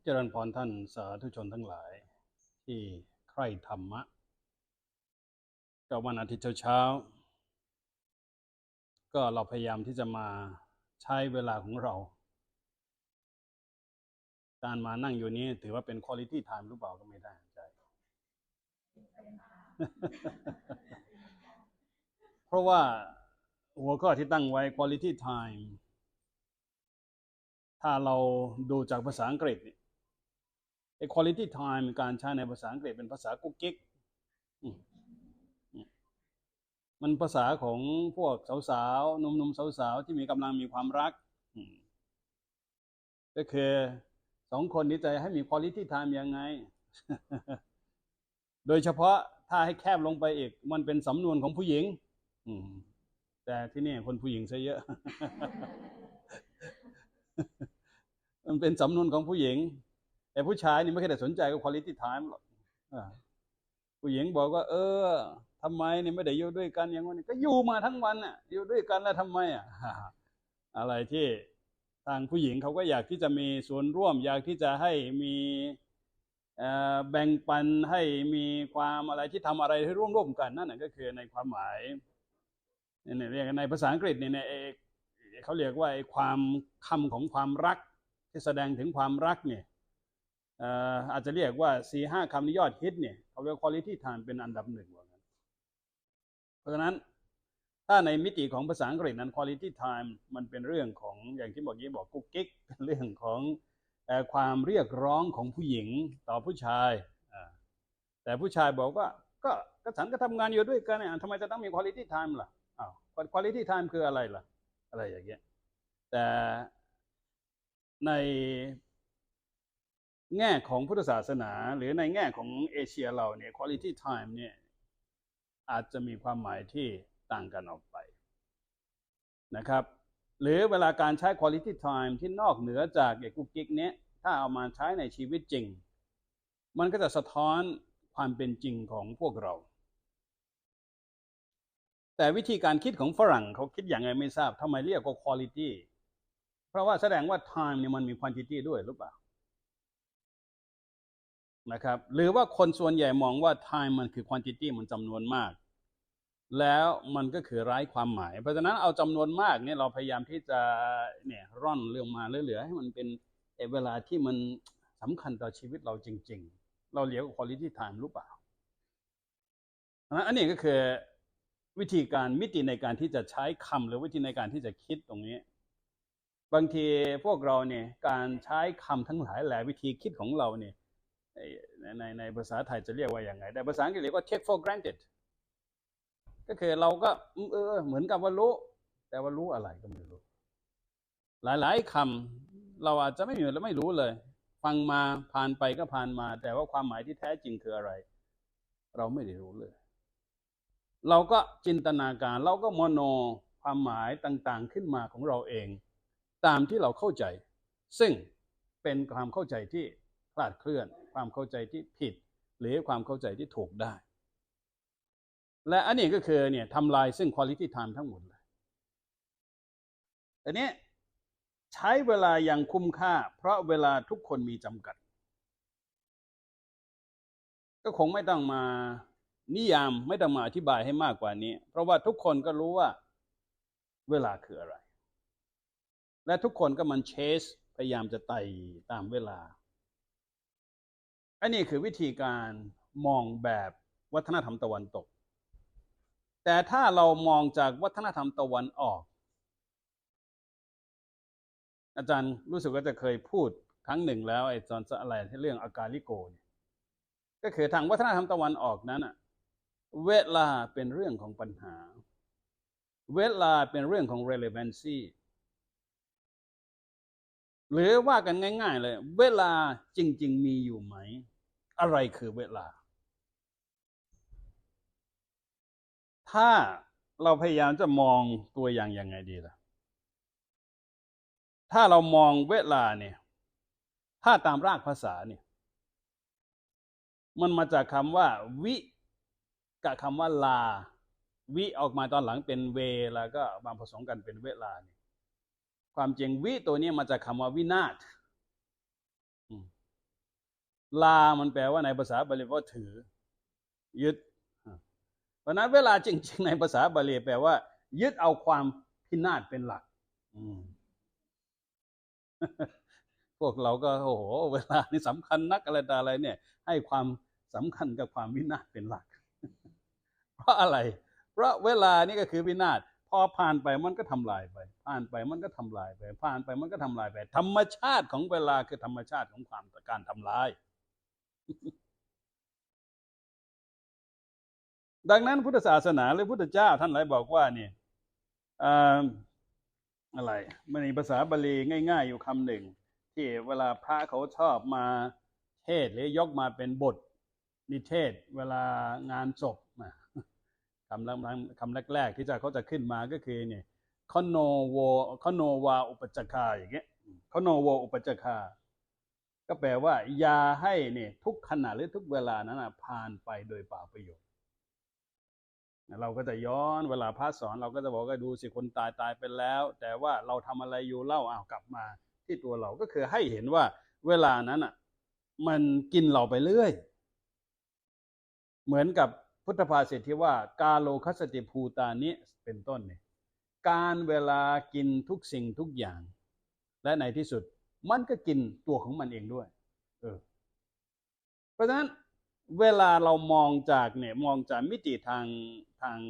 เจริญพรท่านสาธุชนทั้งหลายที่ใคร่ธรรมะกับวันอาทิตย์เช้าก็เราพยายามที่จะมาใช้เวลาของเราการมานั่งอยู่นี้ถือว่าเป็น quality time หรือเปล่าก็ไม่ได้ใจ เพราะว่าหัวข้อที่ตั้งไว้ quality time ถ้าเราดูจากภาษาอังกฤษไอ้ quality time การใช้ในภาษาอังกฤษเป็นภาษากุ๊กกิ๊กมันภาษาของพวกสาวๆหนุ่มๆสาวๆที่มีกำลังมีความรักก็คือสองคนนี้จะให้มี quality time ยังไง โดยเฉพาะถ้าให้แคบลงไปอีกมันเป็นสำนวนของผู้หญิงแต่ที่นี่คนผู้หญิงซะเยอะ มันเป็นสำนวนของผู้หญิงแต่ผู้ชายนี่ไม่เคยได้สนใจกับ quality time หรอกผู้หญิงบอกว่าทำไมเนี่ยไม่ได้อยู่ด้วยกันอย่างนี้ก็อยู่มาทั้งวันอ่ะอยู่ด้วยกันแล้วทำไมอ่ะ อะไรที่ทางผู้หญิงเขาก็อยากที่จะมีส่วนร่วมอยากที่จะให้มีแบ่งปันให้มีความอะไรที่ทำอะไรให้ร่วมกันนั่นก็คือในความหมายเนี่ยเรียกในภาษาอังกฤษเนี่ยเขาเรียกว่าความคำของความรักที่แสดงถึงความรักเนี่ยอาจจะเรียกว่า 4-5 คำนี้ยอดฮิตเนี่ยเขาเรียก quality time เป็นอันดับหนึ่งเพราะฉะนั้นถ้าในมิติของภาษาอังกฤษนั้น quality time มันเป็นเรื่องของอย่างที่บอกกุ๊กกิ๊กเป็นเรื่องของความเรียกร้องของผู้หญิงต่อผู้ชายแต่ผู้ชายบอกว่าก็ฉันก็ทำงานอยู่ด้วยกันเนี่ยทำไมจะต้องมี quality time ล่ะquality time คืออะไรล่ะอะไรอย่างเงี้ยแต่ในแง่ของพุทธศาสนาหรือในแง่ของเอเชียเราเนี่ย quality time เนี่ยอาจจะมีความหมายที่ต่างกันออกไปนะครับหรือเวลาการใช้ quality time ที่นอกเหนือจากไอ้กุ๊กกิ๊กเนี้ยถ้าเอามาใช้ในชีวิตจริงมันก็จะสะท้อนความเป็นจริงของพวกเราแต่วิธีการคิดของฝรั่งเขาคิดอย่างไรไม่ทราบทำไมเรียกว่า quality เพราะว่าแสดงว่า time เนี่ยมันมี quantity ด้วยหรือเปล่านะครับหรือว่าคนส่วนใหญ่มองว่า time มันคือ quantity มันจำนวนมากแล้วมันก็คือไร้ความหมายเพราะฉะนั้นเอาจำนวนมากเนี่ยเราพยายามที่จะเนี่ยร่อนเรื่องมาเหลือๆให้มันเป็นเวลาที่มันสำคัญต่อชีวิตเราจริงๆเราเรียกว่า quality time หรือเปล่าอันนี้ก็คือวิธีการมิติในการที่จะใช้คำหรือวิธีในการที่จะคิดตรงนี้บางทีพวกเราเนี่ยการใช้คำทั้งหลายแหละวิธีคิดของเราเนี่ยในภาษาไทยจะเรียกว่าอย่างไรแต่ภาษาอังกฤษเรียกว่า take for granted ก็คือเราก็เหมือนกับว่ารู้แต่ว่ารู้อะไรก็ไม่รู้หลายๆคำเราอาจจะไม่รู้เลยฟังมาผ่านไปก็ผ่านมาแต่ว่าความหมายที่แท้จริงคืออะไรเราไม่ได้รู้เลยเราก็จินตนาการเราก็มโนความหมายต่างๆขึ้นมาของเราเองตามที่เราเข้าใจซึ่งเป็นความเข้าใจที่คลาดเคลื่อนความเข้าใจที่ผิดหรือความเข้าใจที่ถูกได้และอันนี้ก็คือเนี่ยทำลายซึ่ง quality time ทั้งหมดเลยแต่นี้ใช้เวลาอย่างคุ้มค่าเพราะเวลาทุกคนมีจำกัดก็คงไม่ต้องมานิยามไม่ต้องมาอธิบายให้มากกว่านี้เพราะว่าทุกคนก็รู้ว่าเวลาคืออะไรและทุกคนก็มันเชสพยายามจะไต่ตามเวลาอันนี้คือวิธีการมองแบบวัฒนธรรมตะวันตกแต่ถ้าเรามองจากวัฒนธรรมตะวันออกอาจารย์รู้สึกว่าจะเคยพูดครั้งหนึ่งแล้วไอ้ตอนอะไรที่เรื่องอากาลิโกก็คือทางวัฒนธรรมตะวันออกนั้นเวลาเป็นเรื่องของปัญหาเวลาเป็นเรื่องของ relevancy หรือว่ากันง่ายๆเลยเวลาจริงๆมีอยู่ไหมอะไรคือเวลาถ้าเราพยายามจะมองตัวอย่างยังไงดีล่ะถ้าเรามองเวลาเนี่ยถ้าตามรากภาษาเนี่ยมันมาจากคำว่าวิกับคำว่าลาวิออกมาตอนหลังเป็นเวแล้วก็มาผสมกันเป็นเวลาเนี่ยความจริงวิตัวนี้มาจากคำว่าวินาศ ลามันแปลว่าในภาษาบาลีว่าถือยึดเพราะนั้นเวลาจริงๆในภาษาบาลีแปลว่ายึดเอาความพินาศเป็นหลักพวกเราก็โอ้โหเวลานี่สำคัญนักอะไรต่ออะไรเนี่ยให้ความสำคัญกับความวินาศเป็นหลักเพราะอะไรเพราะเวลานี่ก็คือวินาศพอผ่านไปมันก็ทำลายไปผ่านไปมันก็ทำลายไปผ่านไปมันก็ทำลายไปธรรมชาติของเวลาคือธรรมชาติของความการทำลายดังนั้นพุทธศาสนาหรือพุทธเจ้าท่านหลายบอกว่านี่อะไรมันมีภาษาบาลีง่ายๆอยู่คำหนึ่งที่เวลาพระเขาชอบมาเทศหรือยกมาเป็นบทนิเทศเวลางานศพคำแรกๆที่เขาจะขึ้นมาก็คือเนี่ยคโนวาอุปจคาอย่างเงี้ยคโนโวอุปจคาก็แปลว่าอย่าให้เนี่ยทุกขณะหรือทุกเวลานั้นผ่านไปโดยเปล่าประโยชน์เราก็จะย้อนเวลาพระสอนเราก็จะบอกว่าดูสิคนตายไปแล้วแต่ว่าเราทำอะไรอยู่เล่ากลับมาที่ตัวเราก็คือให้เห็นว่าเวลานั้นมันกินเราไปเรื่อยเหมือนกับพุทธภาษิตที่ว่ากาโลคัสติภูตานิเป็นต้นเนี่ยการเวลากินทุกสิ่งทุกอย่างและในที่สุดมันก็กินตัวของมันเองด้วยเพราะฉะนั้นเวลาเรามองจากมิติทาง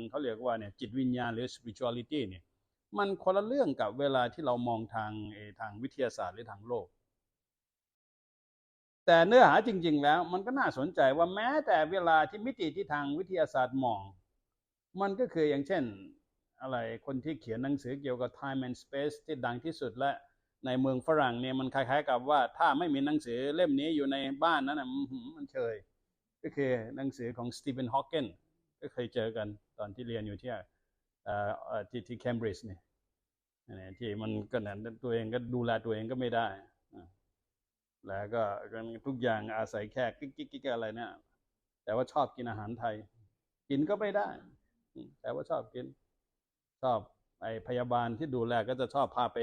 เขาเรียกว่าเนี่ยจิตวิญญาณหรือ spirituality เนี่ยมันคนละเรื่องกับเวลาที่เรามองทางวิทยาศาสตร์หรือทางโลกแต่เนื้อหาจริงๆแล้วมันก็น่าสนใจว่าแม้แต่เวลาที่มิติที่ทางวิทยาศาสตร์มองมันก็คืออย่างเช่นอะไรคนที่เขียนหนังสือเกี่ยวกับ time and space ที่ดังที่สุดและในเมืองฝรั่งเนี่ยมันคล้ายๆกับว่าถ้าไม่มีหนังสือเล่มนี้อยู่ในบ้านนั้นมันเฉยก็คือหนังสือของสตีเฟนฮอว์กินก็เคยเจอกันตอนที่เรียนอยู่ที่เคมบริดจ์เนี่ยที่มันก็นั่นตัวเองก็ดูแลตัวเองก็ไม่ได้แล้วก็ทุกอย่างอาศัยแค่กิ๊กอะไรเนี่ยแต่ว่าชอบกินอาหารไทยกินก็ไม่ได้แต่ว่าชอบกินชอบไอพยาบาลที่ดูแลก็จะชอบพาไป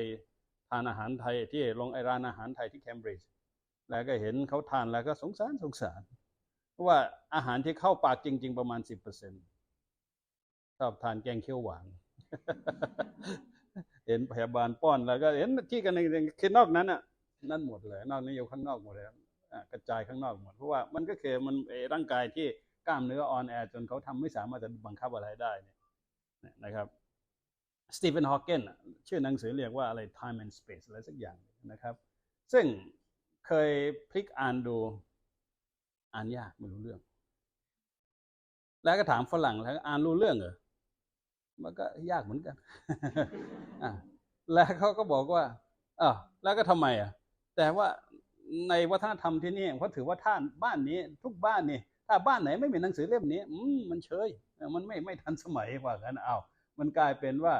ทานอาหารไทยที่โรงร้านอาหารไทยที่เคมบริดจ์แล้วก็เห็นเขาทานแล้วก็สงสารเพราะว่าอาหารที่เข้าปากจริงๆประมาณ 10% ชอบทานแกงเขียวหวานเห็นพยาบาลป้อนแล้วก็เห็นที่กันคือนอกนั้นนั่นหมดเลยนอกนี้อยู่ข้างนอกหมดเลยกระจายข้างนอกหมดเพราะว่ามันก็คือมันร่างกายที่กล้ามเนื้ออ่อนแอจนเขาทำไม่สามารถจะบังคับอะไรได้เนี่ยนะครับสตีเฟนฮอว์กินชื่อหนังสือเรียกว่าอะไร time and space อะไรสักอย่างนะครับซึ่งเคยพลิกอ่านดูอ่านยากไม่รู้เรื่องแล้วก็ถามฝรั่งแล้วอ่านรู้เรื่องเหรอมันก็ยากเหมือนกันแล้วเขาก็บอกว่าแล้วก็ทำไมแต่ว่าในวัฒนธรรมที่นี่เขาถือว่าท่านบ้านนี้ทุกบ้านนี่ถ้าบ้านไหนไม่มีหนังสือเล่มนี้มันเฉยมันไม่ทันสมัยกว่ากันมันกลายเป็นว่า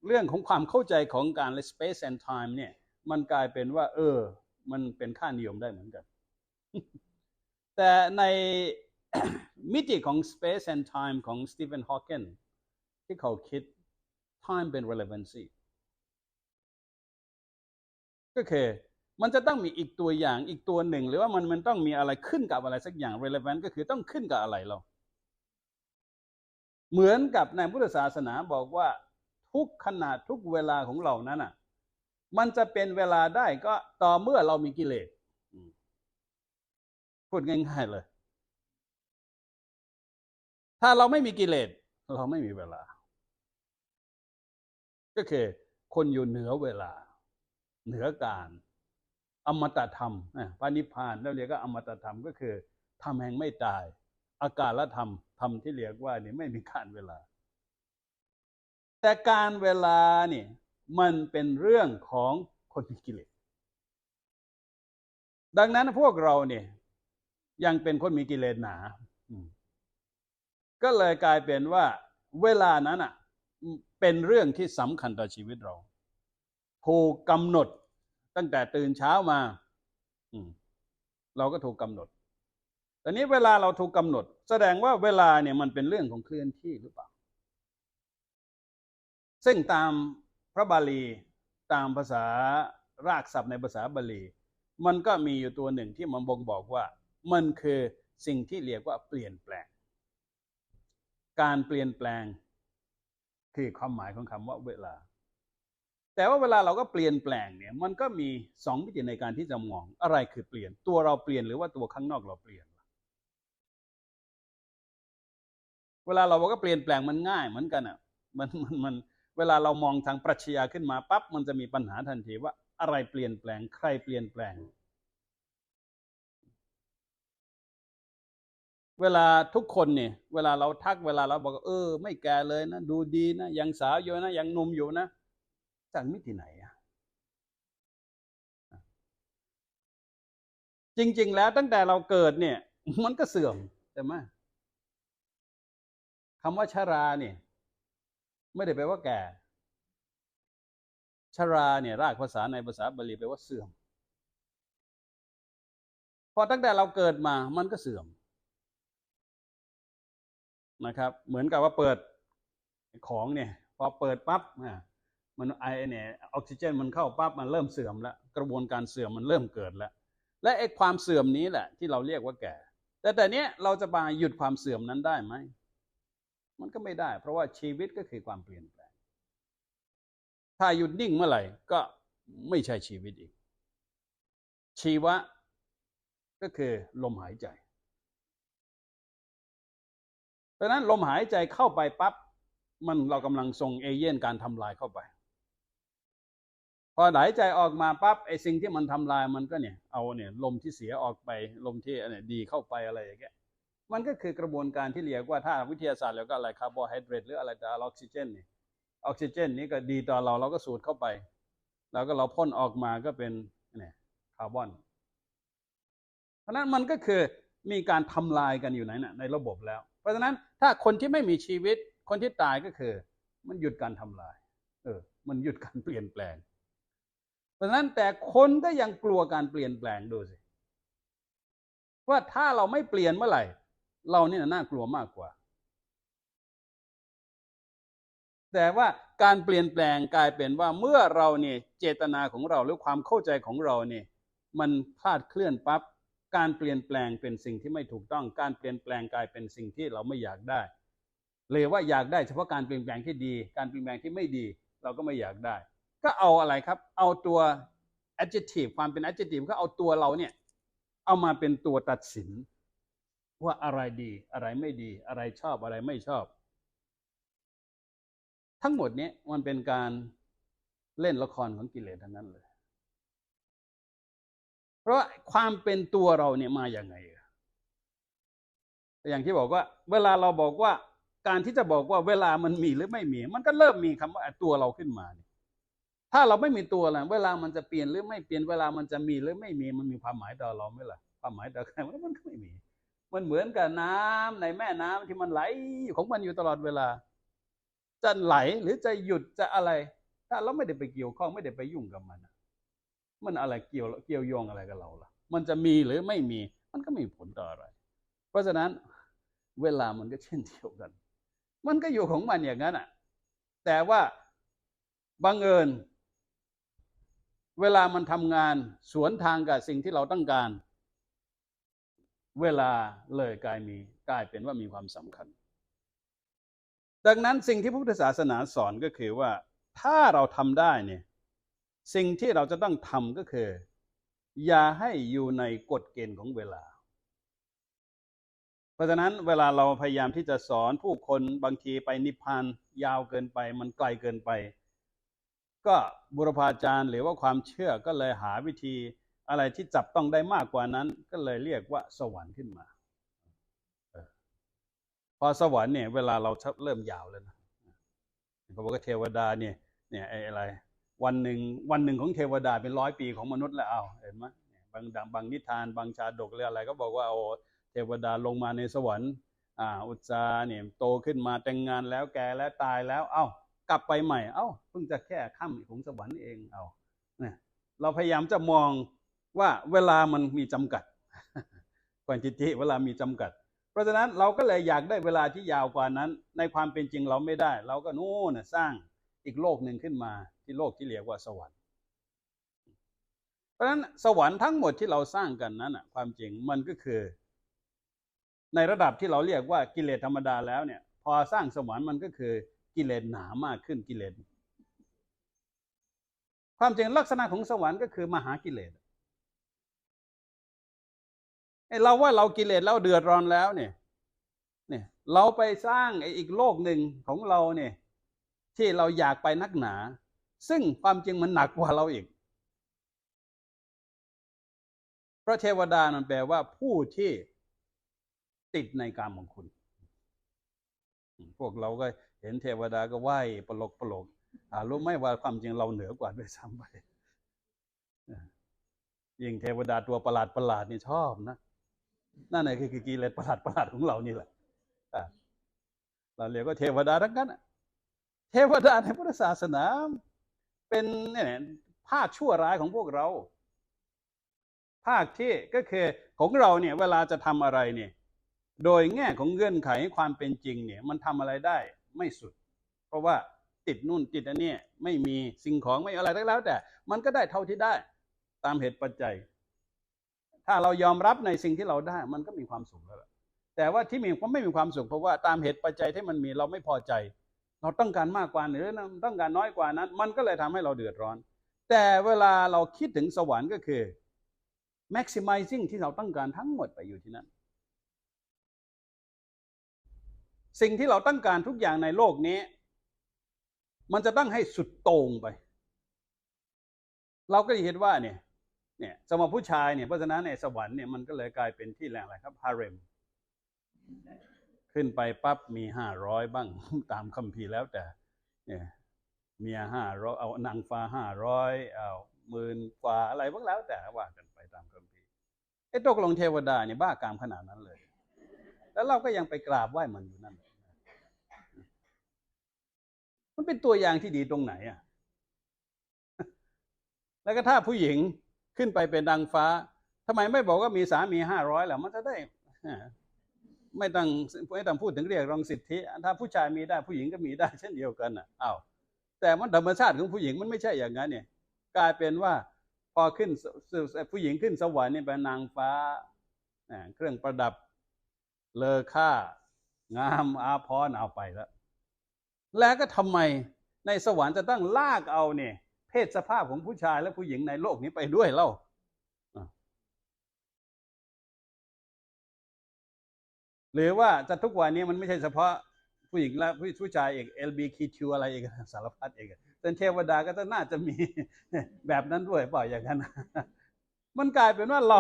เรื่องของความเข้าใจของการ space and time เนี่ยมันกลายเป็นว่ามันเป็นค่านิยมได้เหมือนกันแต่ในมิติของ space and time ของสตีเฟนฮอว์กินที่เขาคิด time เป็น relevancy ก็คือมันจะต้องมีอีกตัวอย่างอีกตัวหนึ่งหรือว่ามันต้องมีอะไรขึ้นกับอะไรสักอย่าง relevant ก็คือต้องขึ้นกับอะไรเราเหมือนกับในพุทธศาสนาบอกว่าทุกขณะทุกเวลาของเรานั้นมันจะเป็นเวลาได้ก็ต่อเมื่อเรามีกิเลสพูดง่ายๆเลยถ้าเราไม่มีกิเลสเราไม่มีเวลาก็คือคนอยู่เหนือเวลาเหนือการอมตะธรรมพระนิพพานแล้วเรียกว่าอมตะธรรมก็คือธรรมแห่งไม่ตายอาการละธรรมที่เรียกว่านี่ไม่มีการเวลาแต่การเวลานี่มันเป็นเรื่องของคนมีกิเลสดังนั้นพวกเราเนี่ยยังเป็นคนมีกิเลสหนาก็เลยกลายเป็นว่าเวลานั้นเป็นเรื่องที่สำคัญต่อชีวิตเราถูกกำหนดตั้งแต่ตื่นเช้ามาเราก็ถูกกำหนดตอนนี้เวลาเราถูกกำหนดแสดงว่าเวลาเนี่ยมันเป็นเรื่องของเคลื่อนที่หรือเปล่าซึ่งตามพระบาลีตามภาษารากศัพท์ในภาษาบาลี มันก็มีอยู่ตัวหนึ่งที่มันบ่งบอกว่ามันคือสิ่งที่เรียกว่าเปลี่ยนแปลงการเปลี่ยนแปลงคือความหมายของคำว่าเวลาแต่ว่าเวลาเราก็เปลี่ยนแปลงเนี่ยมันก็มีสองวิธีในการที่จะมองอะไรคือเปลี่ยนตัวเราเปลี่ยนหรือว่าตัวข้างนอกเราเปลี่ยนเวลาเราบอกว่าเปลี่ยนแปลงมันง่ายเหมือนกันอ่ะมันเวลาเรามองทางปรัชญาขึ้นมาปั๊บมันจะมีปัญหาทันทีว่าอะไรเปลี่ยนแปลงใครเปลี่ยนแปลงเวลาทุกคนเนี่ยเวลาเราทักเวลาเราบอกไม่แก่เลยนะดูดีนะยังสาวอยู่นะยังหนุ่มอยู่นะจากมิติไหนอ่ะจริงๆแล้วตั้งแต่เราเกิดเนี่ยมันก็เสื่อมใช่ไหมคำว่าชราเนี่ยไม่ได้แปลว่าแก่ชราเนี่ยรากภาษาในภาษาบาลีแปลว่าเสื่อมพอตั้งแต่เราเกิดมามันก็เสื่อมนะครับเหมือนกับว่าเปิดของเนี่ยพอเปิดปั๊บมันไอเนี่ยออกซิเจนมันเข้าปั๊บมันเริ่มเสื่อมแล้วกระบวนการเสื่อมมันเริ่มเกิดแล้วและไอ้ความเสื่อมนี้แหละที่เราเรียกว่าแก่แต่เนี้ยเราจะมาหยุดความเสื่อมนั้นได้ไหมมันก็ไม่ได้เพราะว่าชีวิตก็คือความเปลี่ยนแปลงถ้าหยุดนิ่งเมื่อไหร่ก็ไม่ใช่ชีวิตอีกชีวะก็คือลมหายใจเพราะนั้นลมหายใจเข้าไปปั๊บเรากำลังส่งเอเย่นการทำลายเข้าไปพอหายใจออกมาปั๊บไอ้สิ่งที่มันทำลายมันก็เนี่ยเอาเนี่ยลมที่เสียออกไปลมที่เนี่ยดีเข้าไปอะไรอย่างเงี้ยมันก็คือกระบวนการที่เรียกว่าถ้าวิทยาศาสตร์แล้วก็อะไรคาร์โบไฮเดรตหรืออะไรแต่ออกซิเจนเนี่ยออกซิเจนนี้ก็ดีต่อเราก็สูดเข้าไปแล้วก็เราพ่นออกมาก็เป็นเนี่ยคาร์บอนเพราะนั้นมันก็คือมีการทำลายกันอยู่ในระบบแล้วเพราะฉะนั้นถ้าคนที่ไม่มีชีวิตคนที่ตายก็คือมันหยุดการทำลายมันหยุดการเปลี่ยนแปลงเพราะฉะนั้นแต่คนก็ยังกลัวการเปลี่ยนแปลงดูสิว่าถ้าเราไม่เปลี่ยนเมื่อไหร่เราเนี่ยน่ากลัวมากกว่าแต่ว่าการเปลี่ยนแปลงกลายเป็นว่าเมื่อเราเนี่ยเจตนาของเราหรือความเข้าใจของเราเนี่ยมันพลาดเคลื่อนปั๊บการเปลี่ยนแปลงเป็นสิ่งที่ไม่ถูกต้องการเปลี่ยนแปลงกลายเป็นสิ่งที่เราไม่อยากได้เลยว่าอยากได้เฉพาะการเปลี่ยนแปลงที่ดีการเปลี่ยนแปลงที่ไม่ดีเราก็ไม่อยากได้ก็เอาอะไรครับเอาตัว adjective ความเป็น adjective ก็เอาตัวเราเนี่ยเอามาเป็นตัวตัดสินว่าอะไรดีอะไรไม่ดีอะไรชอบอะไรไม่ชอบทั้งหมดนี้มันเป็นการเล่นละครของกิเลสทั้งนั้นเลยเพราะความเป็นตัวเราเนี่ยมาอย่างไงอย่างที่บอกว่าเวลาเราบอกว่าการที่จะบอกว่าเวลามันมีหรือไม่มีมันก็เริ่มมีคำว่าตัวเราขึ้นมาถ้าเราไม่มีตัวแล้วเวลามันจะเปลี่ยนหรือไม่เปลี่ยนเวลามันจะมีหรือไม่มีมันมีความหมายต่อเราไหมล่ะความหมายต่อใครมันก็ไม่มีมันเหมือนกับน้ำในแม่น้ำที่มันไหลของมันอยู่ตลอดเวลาจะไหลหรือจะหยุดจะอะไรถ้าเราไม่ได้ไปเกี่ยวข้องไม่ได้ไปยุ่งกับมันอะไรเกี่ยวโยงอะไรกับเราล่ะมันจะมีหรือไม่มีมันก็ไม่มีผลต่ออะไรเพราะฉะนั้นเวลามันก็เช่นเดียวกันมันก็อยู่ของมันอย่างนั้นอ่ะแต่ว่าบังเอิญเวลามันทำงานสวนทางกับสิ่งที่เราต้องการเวลาเลยกลายเป็นว่ามีความสำคัญดังนั้นสิ่งที่พุทธศาสนาสอนก็คือว่าถ้าเราทำได้เนี่ยสิ่งที่เราจะต้องทำก็คืออย่าให้อยู่ในกฎเกณฑ์ของเวลาเพราะฉะนั้นเวลาเราพยายามที่จะสอนผู้คนบางทีไปนิพพานยาวเกินไปมันไกลเกินไปก็บุรพาจารย์หรือว่าความเชื่อก็เลยหาวิธีอะไรที่จับต้องได้มากกว่านั้นก็เลยเรียกว่าสวรรค์ขึ้นมาพอสวรรค์เนี่ยเวลาเราเริ่มยาวแล้วนะเขาบอกว่าเทวดาเนี่ยอะไรวันหนึ่งของเทวดาเป็น100 ปีของมนุษย์แล้วเห็นไหมบางนิทานบางชาดกเรื่องอะไรก็บอกว่าเทวดาลงมาในสวรรค์อุตสาเนี่ยโตขึ้นมาแต่งงานแล้วแก่แล้วตายแล้วกลับไปใหม่เพิ่งจะแค่ค่ำของสวรรค์เองเนี่ยเราพยายามจะมองว่าเวลามันมีจำกัดquantity เวลามีจำกัดเพราะฉะนั้นเราก็เลยอยากได้เวลาที่ยาวกว่านั้นในความเป็นจริงเราไม่ได้เราก็นู่นสร้างอีกโลกหนึ่งขึ้นมาที่โลกที่เรียกว่าสวรรค์ เพราะฉะนั้นสวรรค์ทั้งหมดที่เราสร้างกันนั้นความจริงมันก็คือในระดับที่เราเรียกว่ากิเลสธรรมดาแล้วเนี่ยพอสร้างสวรรค์มันก็คือกิเลสหนามากขึ้นกิเลสความจริงลักษณะของสวรรค์ก็คือมหากิเลสเราว่าเรากิเลสเราเดือดร้อนแล้วเนี่ยเราไปสร้างอีกโลกหนึ่งของเราเนี่ยที่เราอยากไปนักหนาซึ่งความจริงมันหนักกว่าเราอีกเพราะเทวดามันแปลว่าผู้ที่ติดในกามของคุณพวกเราก็เห็นเทวดาก็ไหว้ปลกรู้ไหมว่าความจริงเราเหนือกว่าด้วยซ้ำไปยิ่งเทวดาตัวประหลาดนี่ชอบนะนั่นแหละคือกิเลสประหลาดของเรานี่แหละเราเรียกว่าเทวดาทั้งนั้นเทวดาในพุทธศาสนาเป็นภาคชั่วร้ายของพวกเราภาคที่ก็คือของเราเนี่ยเวลาจะทำอะไรเนี่ยโดยแง่ของเงื่อนไขความเป็นจริงเนี่ยมันทำอะไรได้ไม่สุดเพราะว่าติดนู่นติดอันนี้ไม่มีสิ่งของไม่อะไรแล้วแต่มันก็ได้เท่าที่ได้ตามเหตุปัจจัยถ้าเรายอมรับในสิ่งที่เราได้มันก็มีความสุขแล้วแต่ว่าที่ไม่มีความสุขเพราะว่าตามเหตุปัจจัยที่มันมีเราไม่พอใจเราต้องการมากกว่าหรือต้องการน้อยกว่านั้นมันก็เลยทำให้เราเดือดร้อนแต่เวลาเราคิดถึงสวรรค์ก็คือ maximizing ที่เราต้องการทั้งหมดไปอยู่ที่นั่นสิ่งที่เราต้องการทุกอย่างในโลกนี้มันจะต้องให้สุดโต่งไปเราก็จะเห็นว่าเนี่ยสมมติผู้ชายเนี่ยเพราะฉะนั้นในสวรรค์เนี่ยมันก็เลยกลายเป็นที่แหล่งอะไรครับฮาเร็มขึ้นไปปั๊บมี500บ้างตามคัมภีร์แล้วแต่เนี่ยเมีย500เอานางฟ้า500เอา10,000 กว่าอะไรบ้างแล้วแต่ว่ากันไปตามคัมภีร์ตกลงเทวดาเนี่ยบ้ากามขนาดนั้นเลยแล้วเราก็ยังไปกราบไหว้มันอยู่นั่นมันเป็นตัวอย่างที่ดีตรงไหนแล้วก็ถ้าผู้หญิงขึ้นไปเป็นนางฟ้าทำไมไม่บอกว่ามีสามี500ล่ะมันจะได้ไม่ต้องพูดถึงเรียกร้องสิทธิถ้าผู้ชายมีได้ผู้หญิงก็มีได้เช่นเดียวกันอ้าวแต่มันธรรมชาติของผู้หญิงมันไม่ใช่อย่างนั้นเนี่ยกลายเป็นว่าพอขึ้นผู้หญิงขึ้นสวรรค์นี่เป็นนางฟ้าเครื่องประดับเลอค่างามอาภรณ์เอาไปแล้วก็ทำไมในสวรรค์จะต้องลากเอาเนี่ยเพศสภาพของผู้ชายและผู้หญิงในโลกนี้ไปด้วยเล่าหรือว่าจะทุกวันนี้มันไม่ใช่เฉพาะผู้หญิงและผู้ชายเอก LGBTQ อะไรเอกสารพัดเอกแต่เทวดาก็จะน่าจะมีแบบนั้นด้วยเปล่าอย่างนั้นมันกลายเป็นว่าเรา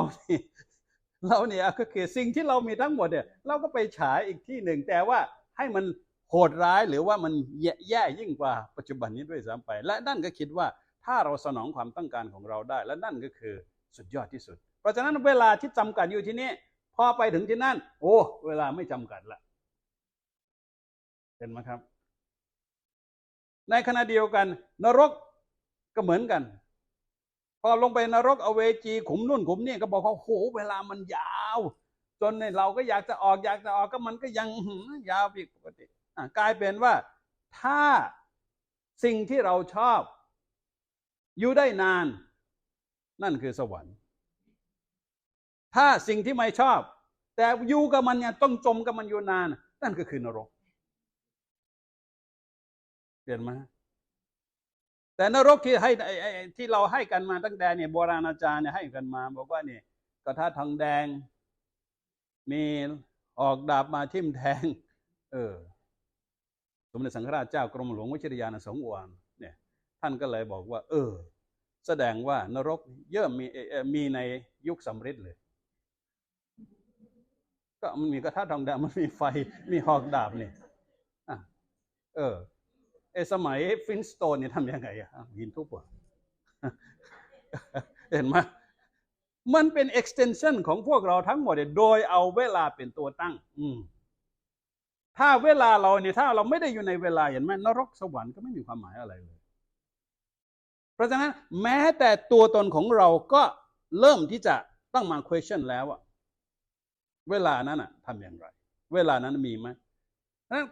เนี่ยก็คือสิ่งที่เรามีทั้งหมดเนี่ยเราก็ไปฉายอีกที่หนึ่งแต่ว่าให้มันโหดร้ายหรือว่ามันแย่ยิ่งกว่าปัจจุบันนี้ด้วยซ้ำไปและนั่นก็คิดว่าถ้าเราสนองความต้องการของเราได้และนั่นก็คือสุดยอดที่สุดเพราะฉะนั้นเวลาที่จำกัดอยู่ที่นี่พอไปถึงที่นั่นโอ้เวลาไม่จำกัดละเห็นไหมครับในขณะเดียวกันนรกก็เหมือนกันพอลงไปนรกอเวจีขุมนู่นขุมนี่ก็บอกว่าโหเวลามันยาวจนเราก็อยากจะออกก็มันก็ยังยาวผิดปกติกลายเป็นว่าถ้าสิ่งที่เราชอบอยู่ได้นานนั่นคือสวรรค์ถ้าสิ่งที่ไม่ชอบแต่อยู่กับมันเนี่ยต้องจมกับมันอยู่นานนั่นก็คือนรกเปลี่ยนไหมแต่นรกที่ให้ที่เราให้กันมาตั้งแต่เนี่ยโบราณอาจารย์เนี่ยให้กันมาบอกว่าเนี่ยกระทะทองแดงมีออกดาบมาทิ่มแทงสมเด็จสังฆราชเจ้ากรมหลวงวชิรยานสงฆ์อวรเนี่ยท่านก็เลยบอกว่าแสดงว่านรกเยอะมีในยุคสำริดเลยก็มันมีกระทะทองแดงมันมีไฟมีหอกดาบนี่สมัยฟินสโตนเนี่ยทำยังไงหินทุบเห็นไหมมันเป็น extension ของพวกเราทั้งหมดโดยเอาเวลาเป็นตัวตั้งถ้าเวลาเราเนี่ยถ้าเราไม่ได้อยู่ในเวลาเห็นไหมนรกสวรรค์ก็ไม่มีความหมายอะไรเลยเพราะฉะนั้นแม้แต่ตัวตนของเราก็เริ่มที่จะต้องมา question แล้วเวลานั้นทำอย่างไรเวลานั้นมีไหม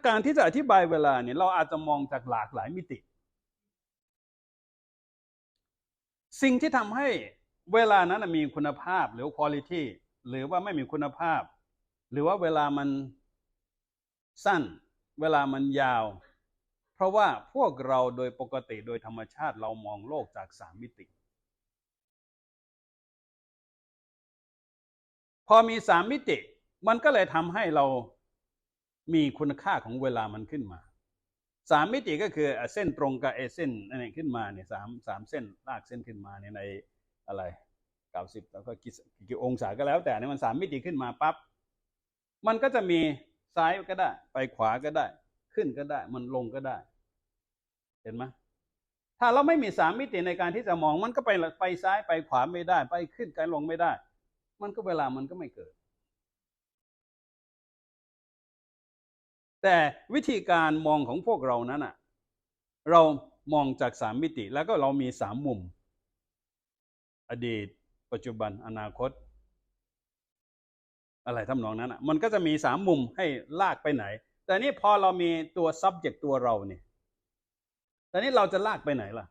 การที่จะอธิบายเวลาเนี่ยเราอาจจะมองจากหลากหลายมิติสิ่งที่ทำให้ เวลานั้นมีคุณภาพหรือ quality หรือว่าไม่มีคุณภาพหรือว่าเวลามันสั้นเวลามันยาวเพราะว่าพวกเราโดยปกติโดยธรรมชาติเรามองโลกจาก3 มิติพอมี3 มิติมันก็เลยทำให้เรามีคุณค่าของเวลามันขึ้นมา3 มิติก็คือเส้นตรงกับเส้นอะไรขึ้นมาเนี่ยสามเส้นลากเส้นขึ้นมาเนี่ยในอะไร90แล้วก็กี่องศาก็แล้วแต่เนี่ยมัน3 มิติขึ้นมาปั๊บมันก็จะมีซ้ายก็ได้ไปขวาก็ได้ขึ้นก็ได้มันลงก็ได้เห็นไหมถ้าเราไม่มี3 มิติในการที่จะมองมันก็ไปซ้ายไปขวาไม่ได้ไปขึ้นไปลงไม่ได้มันก็เวลามันก็ไม่เกิดแต่วิธีการมองของพวกเรานั้นเรามองจาก3 มิติแล้วก็เรามี3 มุมอดีตปัจจุบันอนาคตอะไรทำนองนั้นมันก็จะมี3 มุมให้ลากไปไหนแต่นี่พอเรามีตัว subject ตัวเราเนี่ยแต่นี่เราจะลากไปไหนล่ะ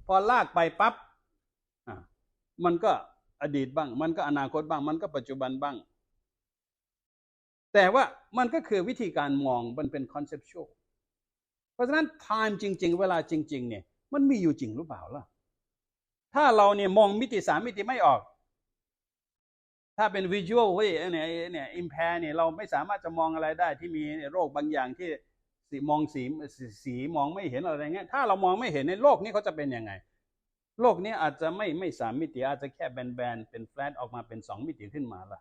พอลากไปปั๊บมันก็อดีตบ้างมันก็อนาคตบ้างมันก็ปัจจุบันบ้างแต่ว่ามันก็คือวิธีการมองมันเป็น conceptual เพราะฉะนั้น time จริงๆเวลาจริงๆเนี่ยมันมีอยู่จริงหรือเปล่าล่ะถ้าเราเนี่ยมองมิติ3 มิติไม่ออกถ้าเป็น visual เว้ยเนี่ย impair เนี่ยเราไม่สามารถจะมองอะไรได้ที่มีโรคบางอย่างที่มองสีมองไม่เห็นอะไรเงี้ยถ้าเรามองไม่เห็นในโลกนี้เขาจะเป็นยังไงโลกนี้อาจจะไม่3 มิติอาจจะแค่แบนๆเป็น flat ออกมาเป็น2 มิติขึ้นมาล่ะ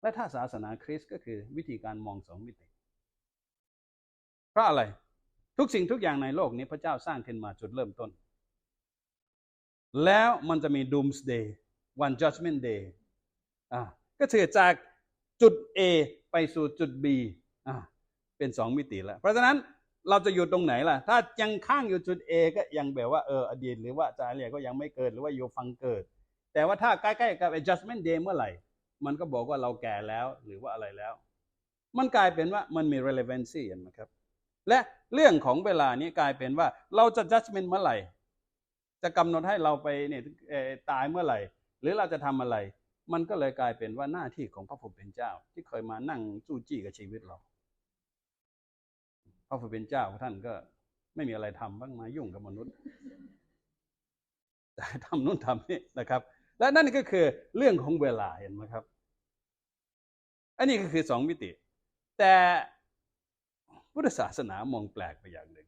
และถ้าศาสนาคริสต์ก็คือวิธีการมอง2 มิติเพราะอะไรทุกสิ่งทุกอย่างในโลกนี้พระเจ้าสร้างขึ้นมาจุดเริ่มต้นแล้วมันจะมี doomsday one judgment day ก็คือจากจุด A ไปสู่จุด B เป็น2 มิติแล้วเพราะฉะนั้นเราจะอยู่ตรงไหนล่ะถ้ายังข้างอยู่จุด A ก็ยังแบบว่าอดีตหรือว่าจะอะไรก็ยังไม่เกิดหรือว่าอยู่ฟังเกิดแต่ว่าถ้าใกล้ๆกับ adjustment day เมื่อไหร่มันก็บอกว่าเราแก่แล้วหรือว่าอะไรแล้วมันกลายเป็นว่ามันมี relevancy เห็นไหมครับและเรื่องของเวลานี้กลายเป็นว่าเราจะ judgment เมื่อไหร่จะกำหนดให้เราไปเนี่ยตายเมื่อไหร่หรือเราจะทำอะไรมันก็เลยกลายเป็นว่าหน้าที่ของพระผู้เป็นเจ้าที่เคยมานั่งจู้จี้กับชีวิตเราพระผู้เป็นเจ้าท่านก็ไม่มีอะไรทำบ้างมายุ่งกับมนุษย์แต่ทำนู่นทำนี่นะครับและนั่นก็คือเรื่องของเวลาเห็นไหมครับอันนี้ก็คือ2 มิติแต่พุทธศาสนามองแปลกไปอย่างหนึ่ง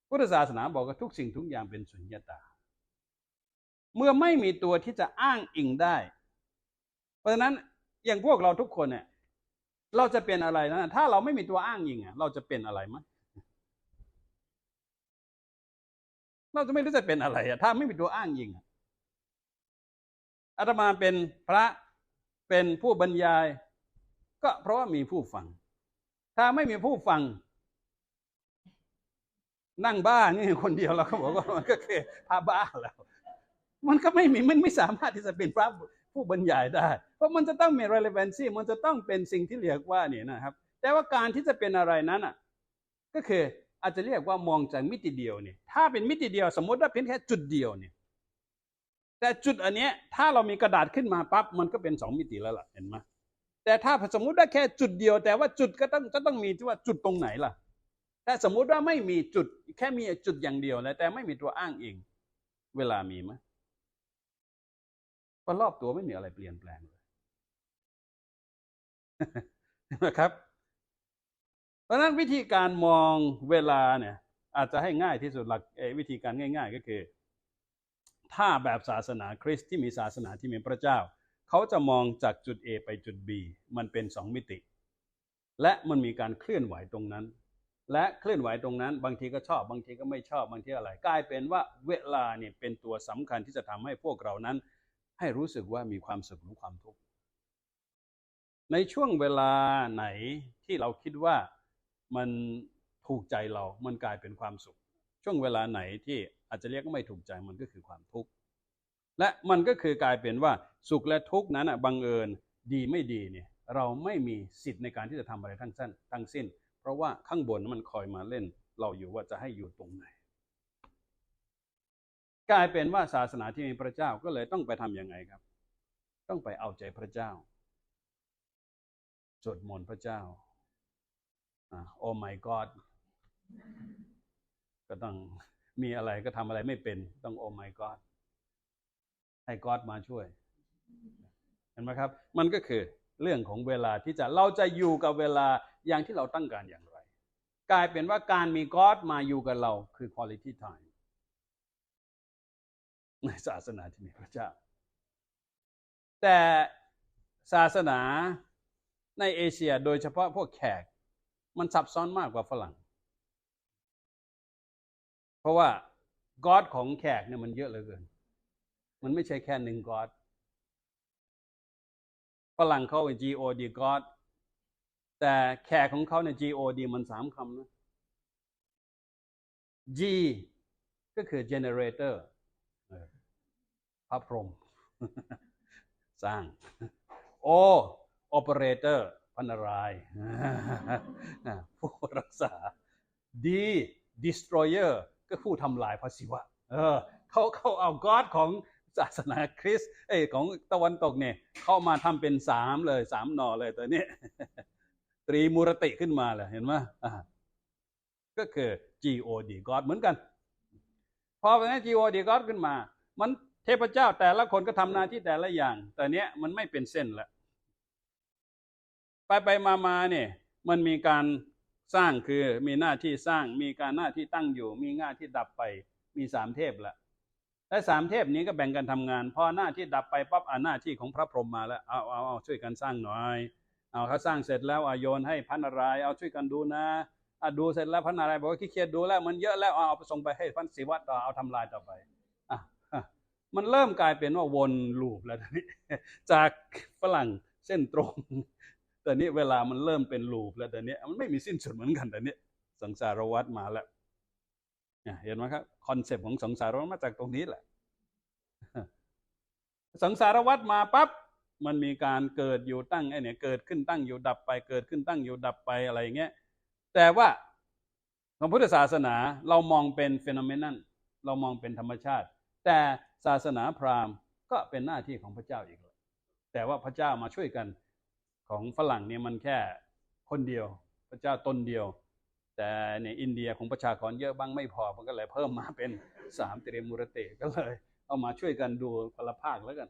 พุทธศาสนาบอกว่าทุกสิ่งทุกอย่างเป็นสุญญตาเมื่อไม่มีตัวที่จะอ้างอิงได้เพราะฉะนั้นอย่างพวกเราทุกคนเนี่ยเราจะเป็นอะไรนะถ้าเราไม่มีตัวอ้างอิงเราจะเป็นอะไรมั้ยเราจะไม่รู้จะเป็นอะไรถ้าไม่มีตัวอ้างอิงอาตมาเป็นพระเป็นผู้บรรยายก็เพราะว่ามีผู้ฟังถ้าไม่มีผู้ฟังนั่งบ้านี่คนเดียวเราก็บอกว่ามันก็คือพระบ้าแล้วมันก็มันไม่สามารถที่จะเป็นพระผู้บรรยายได้เพราะมันจะต้องมี relevancy มันจะต้องเป็นสิ่งที่เรียกว่าเนี่ยนะครับแต่ว่าการที่จะเป็นอะไรนั้นก็คืออาจจะเรียกว่ามองจากมิติเดียวเนี่ยถ้าเป็นมิติเดียวสมมติว่าเป็นแค่จุดเดียวเนี่ยแต่จุดอันนี้ถ้าเรามีกระดาษขึ้นมาปั๊บมันก็เป็น2 มิติแล้วล่ะเห็นไหมแต่ถ้าสมมุติว่าแค่จุดเดียวแต่ว่าจุดก็ต้องมีที่ว่าจุดตรงไหนล่ะแต่สมมุติว่าไม่มีจุดแค่มีจุดอย่างเดียวแต่ไม่มีตัวอ้างอิงเวลามีไหมเพราะรอบตัวไม่มีอะไรเปลี่ยนแปลงเลยนะครับเพราะฉะนั้นวิธีการมองเวลาเนี่ยอาจจะให้ง่ายที่สุดหลักวิธีการง่ายๆก็คือถ้าแบบศาสนาคริสต์ที่มีศาสนาที่มีพระเจ้าเขาจะมองจากจุด A ไปจุด B มันเป็น2 มิติและมันมีการเคลื่อนไหวตรงนั้นและเคลื่อนไหวตรงนั้นบางทีก็ชอบบางทีก็ไม่ชอบบางทีอะไรกลายเป็นว่าเวลาเนี่ยเป็นตัวสำคัญที่จะทำให้พวกเรานั้นให้รู้สึกว่ามีความสุขหรือความทุกข์ในช่วงเวลาไหนที่เราคิดว่ามันถูกใจเรามันกลายเป็นความสุขช่วงเวลาไหนที่อาจจะเรียกว่าไม่ถูกใจมันก็คือความทุกข์และมันก็คือกลายเป็นว่าสุขและทุกข์นั้นบังเอิญดีไม่ดีเนี่ยเราไม่มีสิทธิ์ในการที่จะทำอะไรทั้งสิ้นเพราะว่าข้างบนมันคอยมาเล่นเราอยู่ว่าจะให้อยู่ตรงไหน กลายเป็นว่าศาสนาที่มีพระเจ้าก็เลยต้องไปทำยังไงครับต้องไปเอาใจพระเจ้าสวดมนต์พระเจ้าโอ้ my god ก็ต้องมีอะไรก็ทำอะไรไม่เป็นต้องโอ้ my god ให้ god มาช่วยเห็นไหมครับมันก็คือเรื่องของเวลาที่เราจะอยู่กับเวลาอย่างที่เราตั้งการอย่างไรกลายเป็นว่าการมี god มาอยู่กับเราคือ quality time ในศาสนาที่มีพระเจ้าแต่ศาสนาในเอเชียโดยเฉพาะพวกแขกมันซับซ้อนมากกว่าฝรั่งเพราะว่าก็อดของแขกเนี่ยมันเยอะเหลือเกินมันไม่ใช่แค่หนึ่งก็อดฝรั่งเขาเป็น God God แต่แขกของเขาเนี่ย God มัน3 คำนะ G ก็คือ generator พระพรหมสร้าง O operator พระนารายณ์ผู้รักษา D destroyer ก็ผู้ทำลายพระศิวะเขาเอาก็อดของศาสนาคริสต์ของตะวันตกเนี่ยเข้ามาทำเป็น3เลย3 หน่อเลยตัวนี้ ตรีมูรติขึ้นมาเลยเห็นไหมก็คือ God God เหมือนกันพอเป็น God God ขึ้นมามันเทพเจ้าแต่ละคนก็ทำหน้าที่แต่ละอย่างแต่เนี้ยมันไม่เป็นเส้นละไปมาเนี่ยมันมีการสร้างคือมีหน้าที่สร้างมีการหน้าที่ตั้งอยู่มีหน้าที่ดับไปมี3 เทพละและ3 เทพนี้ก็แบ่งกันทำงานพอหน้าที่ดับไปปั๊บหน้าที่ของพระพรหมมาแล้วเอาช่วยกันสร้างหน่อยเขาสร้างเสร็จแล้วโยนให้พระนารายณ์เอาช่วยกันดูนะดูเสร็จแล้วพระนารายณ์บอกว่าขี้เกียจดูแล้วมันเยอะแล้วเอาไปส่งไปให้พระศิวะต่อเอาทำลายต่อไปมันเริ่มกลายเป็นว่าวนลูปแล้วนี้จากฝรั่งเส้นตรงแต่นี้เวลามันเริ่มเป็นลูปแล้วแต่นี้มันไม่มีสิ้นสุดเหมือนกันแต่นี้สังสารวัฏมาแล้วเห็นไหมครับคอนเซปต์ของสังสารวัฏมาจากตรงนี้แหละสังสารวัฏมาปั๊บมันมีการเกิดอยู่ตั้งเกิดขึ้นตั้งอยู่ดับไปเกิดขึ้นตั้งอยู่ดับไปอะไรอย่างเงี้ยแต่ว่าของพุทธศาสนาเรามองเป็นฟีโนเมนัลเรามองเป็นธรรมชาติแต่ศาสนาพราหมณ์ก็เป็นหน้าที่ของพระเจ้าอีกแล้วแต่ว่าพระเจ้ามาช่วยกันของฝรั่งเนี่ยมันแค่คนเดียวพระเจ้าตนเดียวแต่ในอินเดียของประชากรเยอะบ้างไม่พอมันก็เลยเพิ่มมาเป็น3 ตรีมูรติก็เลยเอามาช่วยกันดูพลภาคแล้วกัน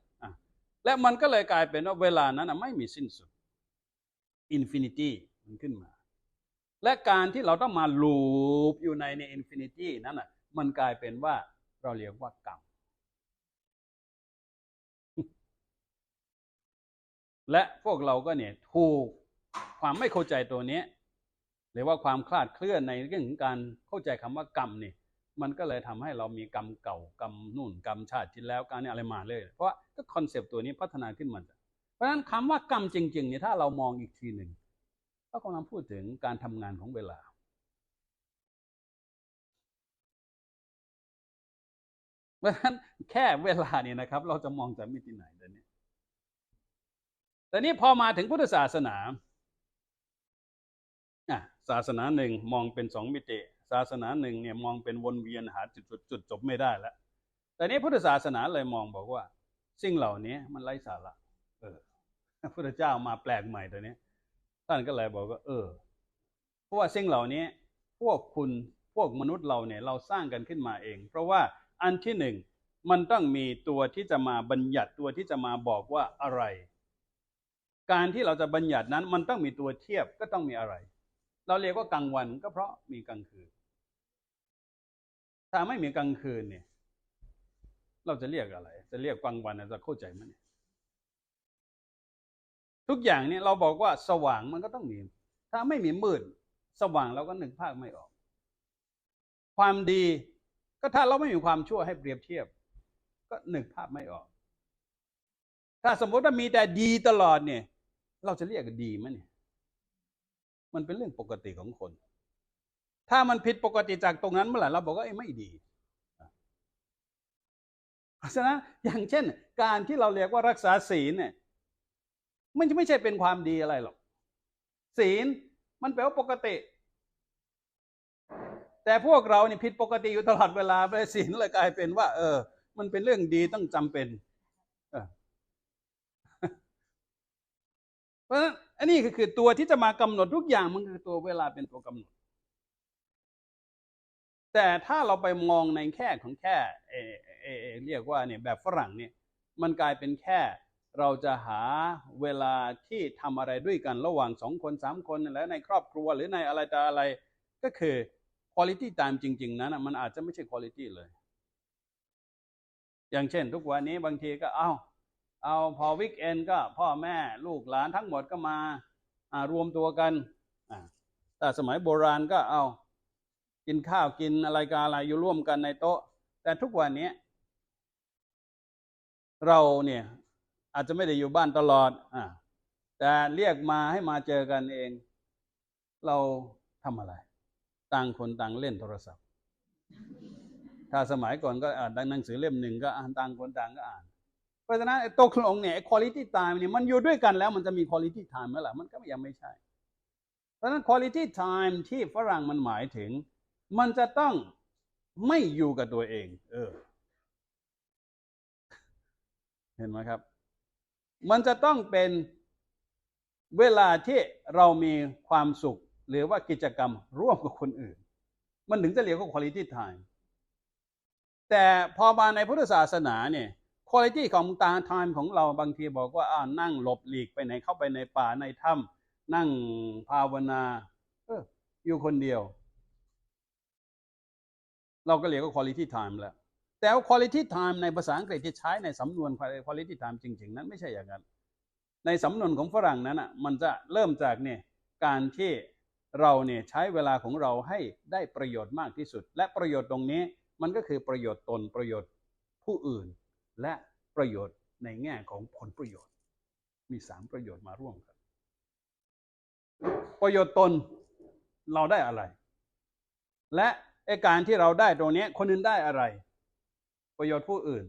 และมันก็เลยกลายเป็นว่าเวลานั้นไม่มีสิ้นสุดอินฟินิตี้มันขึ้นมาและการที่เราต้องมาลูปอยู่ในอินฟินิตี้นั้นมันกลายเป็นว่าเราเรียกว่ากรรมและพวกเราก็เนี่ยถูกความไม่เข้าใจตัวนี้หรือว่าความคลาดเคลื่อนในเรื่องของการเข้าใจคำว่ากรรมนี่มันก็เลยทำให้เรามีกรรมเก่ากรรมนู่นกรรมชาติที่แล้วการนี้อะไรมาเลยเพราะก็คอนเซปต์ตัวนี้พัฒนาขึ้นมาเพราะฉะนั้นคำว่ากรรมจริงๆเนี่ยถ้าเรามองอีกทีหนึ่งก็กำลังพูดถึงการทำงานของเวลาเพราะฉะนั้นแค่เวลาเนี่ยนะครับเราจะมองจากมิติไหนแต่นี้พอมาถึงพุทธศาสนาศาสนาหนึ่งมองเป็น2 มิติศาสนาหนึ่งเนี่ยมองเป็นวนเวียนหาจุดจบไม่ได้แล้วแต่นี้พุทธศาสนาเลยมองบอกว่าสิ่งเหล่านี้มันไร้สาระพระพุทธเจ้ามาแปลกใหม่ตัวนี้ท่านก็เลยบอกว่าเพราะว่าสิ่งเหล่านี้พวกมนุษย์เราเนี่ยเราสร้างกันขึ้นมาเองเพราะว่าอันที่หนึ่งมันต้องมีตัวที่จะมาบัญญัติตัวที่จะมาบอกว่าอะไรการที่เราจะบัญญัตินั้นมันต้องมีตัวเทียบก็ต้องมีอะไรเราเรียกว่ากลางวันก็เพราะมีกลางคืนถ้าไม่มีกลางคืนเนี่ยเราจะเรียกอะไรจะเรียกกลางวันจะเข้าใจไหมทุกอย่างเนี่ยเราบอกว่าสว่างมันก็ต้องมีถ้าไม่มีมืดสว่างเราก็นึกภาพไม่ออกความดีก็ถ้าเราไม่มีความชั่วให้เปรียบเทียบก็นึกภาพไม่ออกถ้าสมมติว่ามีแต่ดีตลอดเนี่ยเราจะเรียกดีไหมเนี่ยมันเป็นเรื่องปกติของคนถ้ามันผิดปกติจากตรงนั้นเมื่อไหร่เราบอกว่าไม่ดีเพราะฉะนั้นอย่างเช่นการที่เราเรียกว่ารักษาศีลเนี่ยมันจะไม่ใช่เป็นความดีอะไรหรอกศีลมันแปลว่าปกติ แต่พวกเราเนี่ยผิดปกติอยู่ตลอดเวลาไปศีลเลยกลายเป็นว่ามันเป็นเรื่องดีต้องจำเป็นเพราะฉะนั้นอันนี้คือตัวที่จะมากำหนดทุกอย่างมันคือตัวเวลาเป็นตัวกำหนดแต่ถ้าเราไปมองในแค่ของแค่เรียกว่าเนี่ยแบบฝรั่งเนี่ยมันกลายเป็นแค่เราจะหาเวลาที่ทำอะไรด้วยกันระหว่าง2 คน 3 คนแล้วในครอบครัวหรือในอะไรต่ออะไรก็คือ quality time จริงๆนั้นมันอาจจะไม่ใช่ quality เลยอย่างเช่นทุกวันนี้บางทีก็เอาพอวิกเอนก็พ่อแม่ลูกหลานทั้งหมดก็มารวมตัวกันแต่สมัยโบราณก็กินข้าวกินอะไรกันอะไรอยู่ร่วมกันในโต๊ะแต่ทุกวันนี้เราเนี่ยอาจจะไม่ได้อยู่บ้านตลอดแต่เรียกมาให้มาเจอกันเองเราทำอะไรต่างคนต่างเล่นโทรศัพท์ถ้าสมัยก่อนก็อ่านหนังสือเล่มหนึ่งก็อ่านต่างคนต่างก็อ่านเพราะฉะนั้นตกลงเนี่ย quality time เนี่ยมันอยู่ด้วยกันแล้วมันจะมี quality time ไหมล่ะมันก็ยังไม่ใช่เพราะฉะนั้น quality time ที่ฝรั่งมันหมายถึงมันจะต้องไม่อยู่กับตัวเองเห็นไหมครับมันจะต้องเป็นเวลาที่เรามีความสุขหรือว่ากิจกรรมร่วมกับคนอื่นมันถึงจะเรียกว่า quality time แต่พอมาในพุทธศาสนาเนี่ย quality ของtime ของเราบางทีบอกว่านั่งหลบหลีกไปไหนเข้าไปในป่าในถ้ำนั่งภาวนาอยู่คนเดียวเราก็เรียกว่า quality time แล้วแต่ว่า quality time ในภาษาอังกฤษที่ใช้ในสำนวน quality time จริงๆนั้นไม่ใช่อย่างนั้นในสำนวนของฝรั่งนั้นมันจะเริ่มจากเนี่ยการที่เราเนี่ยใช้เวลาของเราให้ได้ประโยชน์มากที่สุดและประโยชน์ตรงนี้มันก็คือประโยชน์ตนประโยชน์ผู้อื่นและประโยชน์ในแง่ของผลประโยชน์มี3ประโยชน์มาร่วมกันประโยชน์ตนเราได้อะไรและการที่เราได้ตรงนี้คนอื่นได้อะไรประโยชน์ผู้อื่น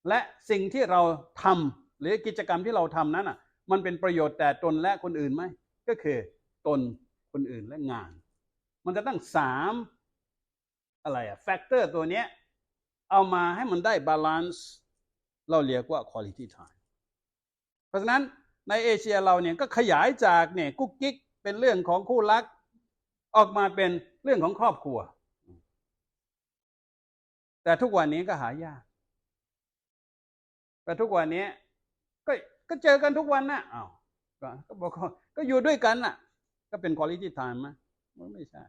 และสิ่งที่เราทำหรือกิจกรรมที่เราทำนั้นมันเป็นประโยชน์แต่ตนและคนอื่นไหมก็คือตนคนอื่นและงานมันจะตั้ง3แฟกเตอร์ตัวนี้เอามาให้มันได้บาลานซ์เราเรียกว่า quality time เพราะฉะนั้นในเอเชียเราเนี่ยก็ขยายจากเนี่ยกุ๊กกิ๊กเป็นเรื่องของคู่รักออกมาเป็นเรื่องของครอบครัวแต่ทุกวันนี้ก็หายากแต่ทุกวันนี้ก็เจอกันทุกวันนะก็บอกก็อยู่ด้วยกันน่ะก็เป็น quality time มั้ยไม่ใช่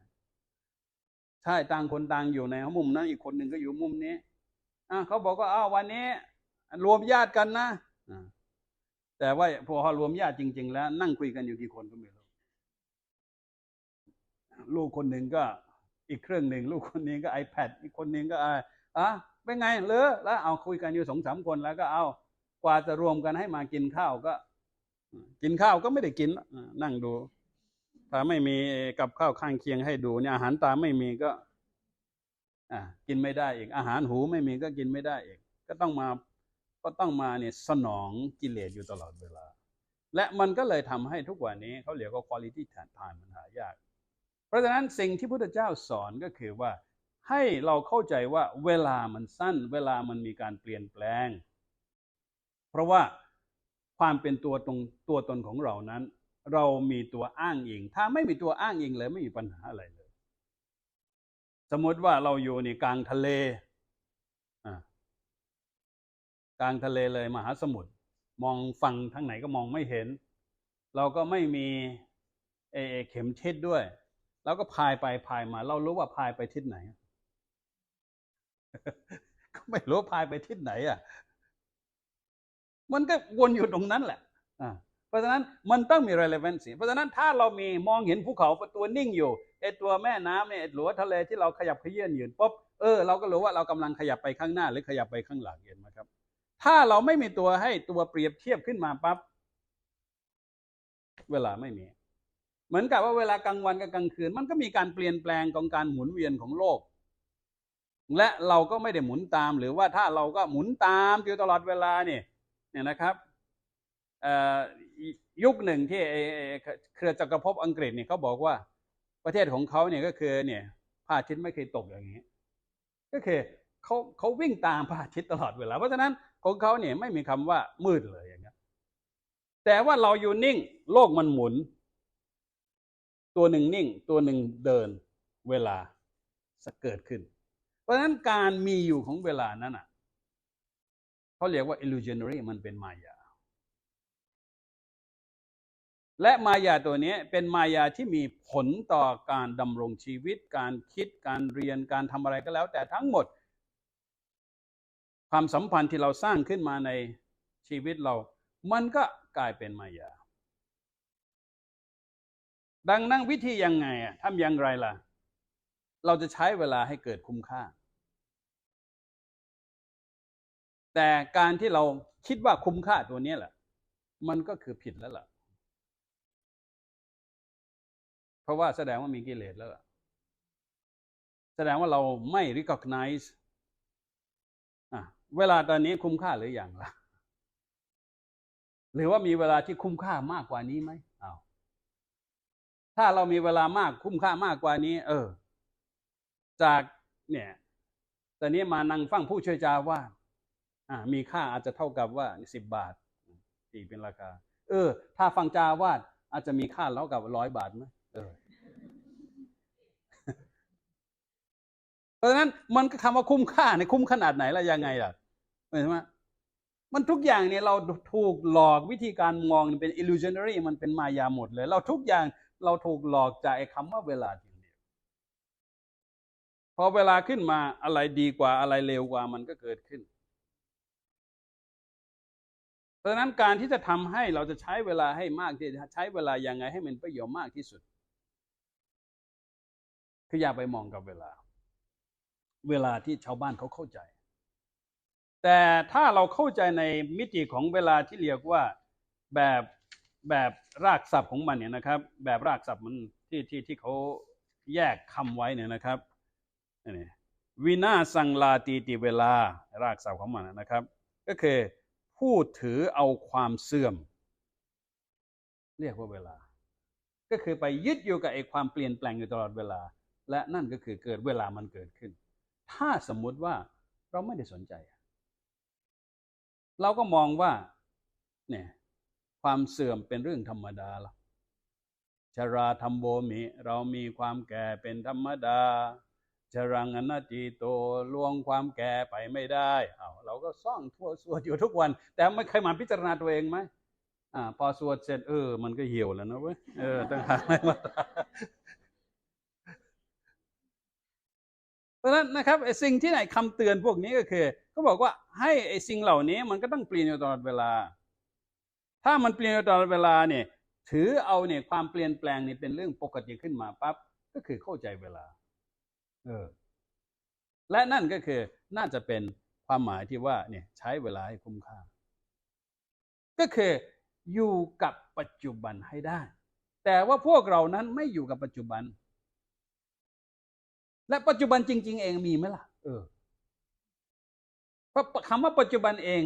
ใช่ต่างคนต่างอยู่ในมุมนั้นอีกคนหนึ่งก็อยู่มุมนี้เขาบอกว่าวันนี้รวมญาติกันนะแต่ว่าพอรวมญาติจริงๆแล้วนั่งคุยกันอยู่กี่คนก็ไม่รู้ลูกคนหนึ่งก็อีกเครื่องหนึ่งลูกคนนี้ก็ iPad อีกคนนึงก็เป็นไงเหรอแล้วเอาคุยกันอยู่ 2-3 คนแล้วก็กว่าจะรวมกันให้มากินข้าวก็กินข้าวก็ไม่ได้กินนั่งดูถ้าไม่มีกับข้าวข้างเคียงให้ดูเนี่ยอาหารตาไม่มีก็กินไม่ได้อีกอาหารหูไม่มีก็กินไม่ได้อีกก็ต้องมาเนี่ยสนองกิเลสอยู่ตลอดเวลาและมันก็เลยทำให้ทุกวันนี้เขาเรียกว่า quality time มันหายากเพราะฉะนั้นสิ่งที่พระพุทธเจ้าสอนก็คือว่าให้เราเข้าใจว่าเวลามันสั้นเวลามันมีการเปลี่ยนแปลงเพราะว่าความเป็นตัวตนของเรานั้นเรามีตัวอ้างอิงถ้าไม่มีตัวอ้างอิงเลยไม่มีปัญหาอะไรเลยสมมติว่าเราอยู่ในกลางทะเลกลางทะเลเลยมหาสมุทรมองฝั่งทางไหนก็มองไม่เห็นเราก็ไม่มีเข็มทิศด้วยแล้วก็พายไปพายมาเรารู้ว่าพายไปทิศไหนก็ไม่รู้พายไปทิศไหนมันก็วนอยู่ตรงนั้นแหละเพราะฉะนั้นมันต้องมี relevancy เพราะฉะนั้นถ้าเรามีมองเห็นภูเขาตัวนิ่งอยู่ตัวแม่น้ำเนี่ยหรือว่าทะเลที่เราขยับเขยื้อนอยู่ปุ๊บเราก็รู้ว่าเรากำลังขยับไปข้างหน้าหรือขยับไปข้างหลังเห็นไหมครับถ้าเราไม่มีตัวให้ตัวเปรียบเทียบขึ้นมาปั๊บเวลาไม่มีเหมือนกับว่าเวลากลางวันกับกลางคืนมันก็มีการเปลี่ยนแปลงของการหมุนเวียนของโลกและเราก็ไม่ได้หมุนตามหรือว่าถ้าเราก็หมุนตามอยู่ตลอดเวลาเนี่ยนะครับยุคหนึ่งที่เครือจักรภพอังกฤษเนี่ยเขาบอกว่าประเทศของเขาเนี่ยก็คือเนี่ย พระอาทิตย์ไม่เคยตกอย่างนี้ก็คือเขาวิ่งตามพระอาทิตย์ตลอดเวลาเพราะฉะนั้นของเขาเนี่ยไม่มีคำว่ามืดเลยอย่างเงี้ยแต่ว่าเราอยู่นิ่งโลกมันหมุนตัวหนึ่งนิ่งตัวหนึ่งเดินเวลาจะเกิดขึ้นเพราะฉะนั้นการมีอยู่ของเวลานั้นอ่ะเขาเรียกว่า illusionary มันเป็นมายาและมายาตัวนี้เป็นมายาที่มีผลต่อการดำรงชีวิตการคิดการเรียนการทำอะไรก็แล้วแต่ทั้งหมดความสัมพันธ์ที่เราสร้างขึ้นมาในชีวิตเรามันก็กลายเป็นมายาดังนั้นวิธียังไงทำอย่างไรล่ะเราจะใช้เวลาให้เกิดคุ้มค่าแต่การที่เราคิดว่าคุ้มค่าตัวนี้แหละมันก็คือผิดแล้วล่ะเพราะว่าแสดงว่ามีกิเลสแล้วล่ะแสดงว่าเราไม่ recognize เวลาตอนนี้คุ้มค่าหรือยังล่ะหรือว่ามีเวลาที่คุ้มค่ามากกว่านี้ไหมถ้าเรามีเวลามากคุ้มค่ามากกว่านี้จากเนี่ยตอนนี้มานั่งฟังผู้ช่วยจาว่ามีค่าอาจจะเท่ากับว่า10 บาทตีเป็นราคาถ้าฟังจาวาดอาจจะมีค่าเท่ากับ100 บาทไหมเพราะฉะนั้นมันก็คำว่าคุ้มค่าในคุ้มขนาดไหนแล้วยังไงล่ะเห็นไหมมันทุกอย่างเนี่ยเราถูกหลอกวิธีการมองเป็น illusionary มันเป็นมายาหมดเลยเราทุกอย่างเราถูกหลอกจากไอ้คำว่าเวลาทีเดียวพอเวลาขึ้นมาอะไรดีกว่าอะไรเลวกว่ามันก็เกิดขึ้นเพราะฉะนั้นการที่จะทำให้เราจะใช้เวลาให้มากที่ใช้เวลายังไงให้มันประโยชน์มากที่สุดคืออย่าไปมองกับเวลาที่ชาวบ้านเขาเข้าใจแต่ถ้าเราเข้าใจในมิติของเวลาที่เรียกว่าแบบรากศัพท์ของมันเนี่ยนะครับแบบรากศัพท์มันที่เขาแยกคำไว้เนี่ยนะครับนี่วินาสังลาตีติเวลารากศัพท์ของมันนะครับก็คือผู้ถือเอาความเสื่อมเรียกว่าเวลาก็คือไปยึดอยู่กับไอ้ความเปลี่ยนแปลงอยู่ตลอดเวลาและนั่นก็คือเกิดเวลามันเกิดขึ้นถ้าสมมุติว่าเราไม่ได้สนใจเราก็มองว่าเนี่ยความเสื่อมเป็นเรื่องธรรมดาละชราธรรมโบมิเรามีความแก่เป็นธรรมดาชรังอนัตติโตล่วงความแก่ไปไม่ได้เราก็ซ่องทั่วสวดอยู่ทุกวันแต่ไม่เคยมาพิจารณาตัวเองไหมพอสวดเสร็จมันก็เหี่ยวแล้วนะเว้ยตั้งหากไม่มาเพราะฉะนั้นนะครับไอ้สิ่งที่ไหนคำเตือนพวกนี้ก็คือเขาบอกว่าให้ไอ้สิ่งเหล่านี้มันก็ต้องเปลี่ยนอยู่ตลอดเวลาถ้ามันเปลี่ยนอยู่ตลอดเวลาเนี่ยถือเอาเนี่ยความเปลี่ยนแปลงนี่เป็นเรื่องปกติขึ้นมาปั๊บก็คือเข้าใจเวลาและนั่นก็คือน่าจะเป็นความหมายที่ว่าเนี่ยใช้เวลาให้คุ้มค่าก็คืออยู่กับปัจจุบันให้ได้แต่ว่าพวกเรานั้นไม่อยู่กับปัจจุบันและปัจจุบันจริงๆเองมีไหมล่ะเพราะคำว่าปัจจุบันเอง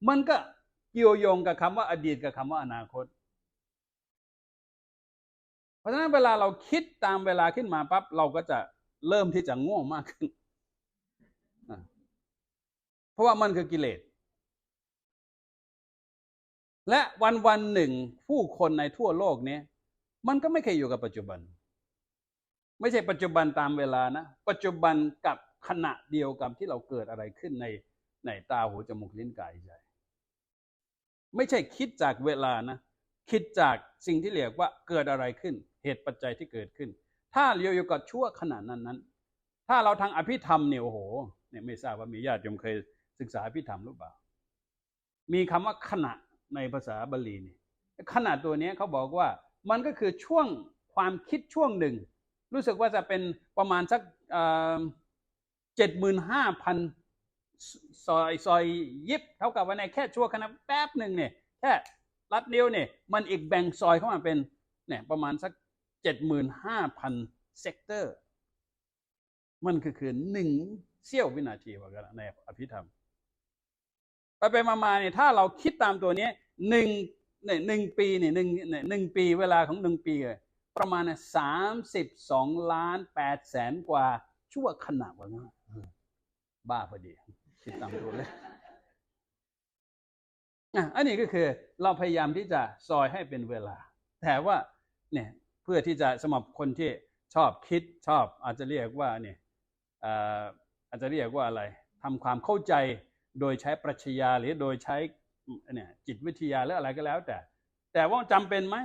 มันก็เกี่ยวโยงกับคำว่าอดีตกับคำว่าอนาคตเพราะฉะนั้นเวลาเราคิดตามเวลาขึ้นมาปั๊บเราก็จะเริ่มที่จะโง่มากขึ้นเพราะว่ามันคือกิเลสและวันหนึ่งผู้คนในทั่วโลกนี้มันก็ไม่เคยอยู่กับปัจจุบันไม่ใช่ปัจจุบันตามเวลานะปัจจุบันกับขณะเดียวกับที่เราเกิดอะไรขึ้นในตาหูจมูกลิ้นกายใจไม่ใช่คิดจากเวลานะคิดจากสิ่งที่เรียกว่าเกิดอะไรขึ้นเหตุปัจจัยที่เกิดขึ้นถ้าเรียวอยู่กับชั่วขณะนั้นถ้าเราทางอภิธรรมเนี่ยโอ้โหเนี่ยไม่ทราบว่ามีญาติโยมเคยศึกษาอภิธรรมหรือเปล่ามีคำว่าขณะในภาษาบาลีนี่ขณะตัวนี้เขาบอกว่ามันก็คือช่วงความคิดช่วงหนึ่งรู้สึกว่าจะเป็นประมาณสัก75,000ซอยยิบเท่ากับว่าในแค่ชั่วขณะแป๊บหนึ่งเนี่ยแค่รัดนิ้วเนี่ยมันอีกแบ่งซอยเข้ามาเป็นเนี่ยประมาณสัก75,000 เซกเตอร์มันคือ1 เสี้ยววินาทีว่ากันในอภิธรรมไปมาเนี่ยถ้าเราคิดตามตัวนี้1 ปีเนี่ย1 ปีเวลาของ1 ปี ประมาณ32,800,000 กว่าชั่วขณะวะนะบ้าพอดีคิดตามตัวเลยอันนี้ก็คือเราพยายามที่จะซอยให้เป็นเวลาแต่ว่าเนี่ยเพื่อที่จะสำหรับคนที่ชอบคิดชอบอาจจะเรียกว่าเนี่ยอาจจะเรียกว่าอะไรทำความเข้าใจโดยใช้ปรัชญาหรือโดยใช้เนี่ยจิตวิทยาหรืออะไรก็แล้วแต่ว่าจำเป็นไหม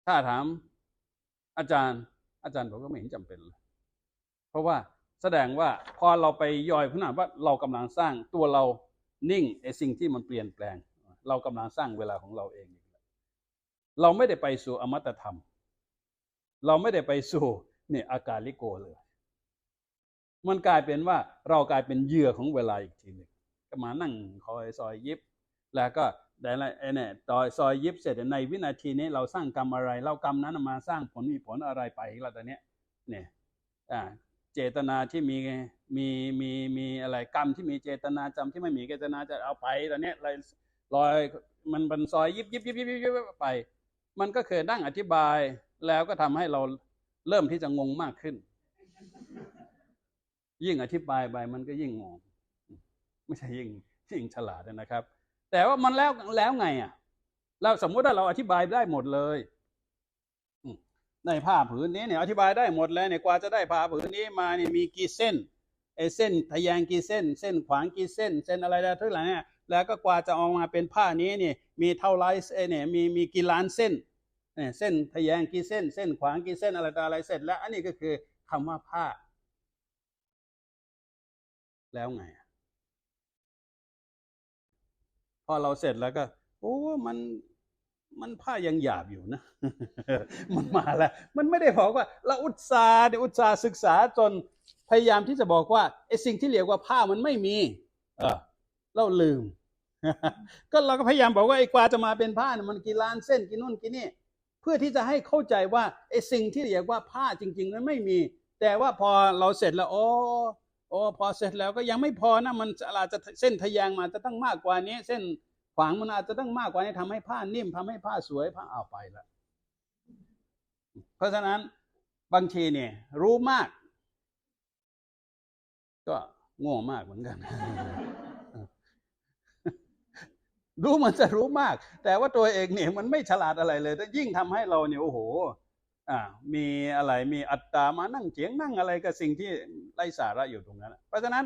ถ้าถามอาจารย์บอกว่าไม่เห็นจำเป็นเลยเพราะว่าแสดงว่าพอเราไปย่อยขนาดว่าเรากำลังสร้างตัวเรานิ่งไอ้สิ่งที่มันเปลี่ยนแปลงเรากำลังสร้างเวลาของเราเองเราไม่ได้ไปสู่อมตะธรรมเราไม่ได้ไปสู่เนี่ยอากาลิโกเลยมันกลายเป็นว่าเรากลายเป็นเหยื่อของเวลาอีกทีหนึ่งก็มานั่งคอยซอยยิบแล้วก็ได้เนี่ยต่อซอยยิบเสร็จในวินาทีนี้เราสร้างกรรมอะไรเรากรรมนั้นมาสร้างผลมีผลอะไรไปแล้วตอนนี้เนี่ยเจตนาที่มีอะไรกรรมที่มีเจตนาจำที่ไม่มีเจตนาจะเอาไปตอนนี้ลอยมันเป็นซอยยิบไปมันก็เคยนั่งอธิบายแล้วก็ทำให้เราเริ่มที่จะงงมากขึ้นยิ่งอธิบายไปมันก็ยิ่งงงไม่ใช่ยิ่งฉลาดนะครับแต่ว่ามันแล้วไงเราสมมุติว่าเราอธิบายได้หมดเลยในผ้าผืนนี้เนี่ยอธิบายได้หมดแล้วเนี่ยกว่าจะได้ผ้าผืนนี้มาเนี่ยมีกี่เส้นเส้นทะแยงกี่เส้นขวางกี่เส้นอะไรทั้งหลายเนี่ยแล้วก็กว่าจะออกมาเป็นผ้านี้เนี่ยมีเท่าไรเนี่ยมีกี่ล้านเส้นทะแยงกี่เส้นขวางกี่เส้นอะไรต่ออะไรเสร็จแล้วอันนี้ก็คือคำว่าผ้าแล้วไงพอเราเสร็จแล้วก็โอ้มันผ้ายังหยาบอยู่นะมันมาแล้วมันไม่ได้บอกว่าเราอุตส่าห์ศึกษาจนพยายามที่จะบอกว่าไอ้สิ่งที่เรียกว่าผ้ามันไม่มีเราลืมก็เราก็พยายามบอกว่าไอ้กว่าจะมาเป็นผ้ามันกี่ล้านเส้นกี่นู่นกี่นี่เพื่อที่จะให้เข้าใจว่าไอ้สิ่งที่เรียกว่าผ้าจริงๆนั้นไม่มีแต่ว่าพอเราเสร็จแล้วโอ้พอเสร็จแล้วก็ยังไม่พอนะมันอาจจะเส้นทะแยงมาจะต้องมากกว่านี้เส้นขวางมันอาจจะต้องมากกว่านี้ทำให้ผ้านิ่มทำให้ผ้าสวยผ้าเอาไปละเพราะฉะนั้นบางทีเนี่ยรู้มากก็โง่มากเหมือนกันรู้มันจะรู้มากแต่ว่าตัวเองเนี่ยมันไม่ฉลาดอะไรเลยแต่ยิ่งทำให้เราเนี่ยโอ้โหมีอะไรมีอัตตามานั่งเถียงนั่งอะไรกับสิ่งที่ไร้สาระอยู่ตรงนั้นเพราะฉะนั้น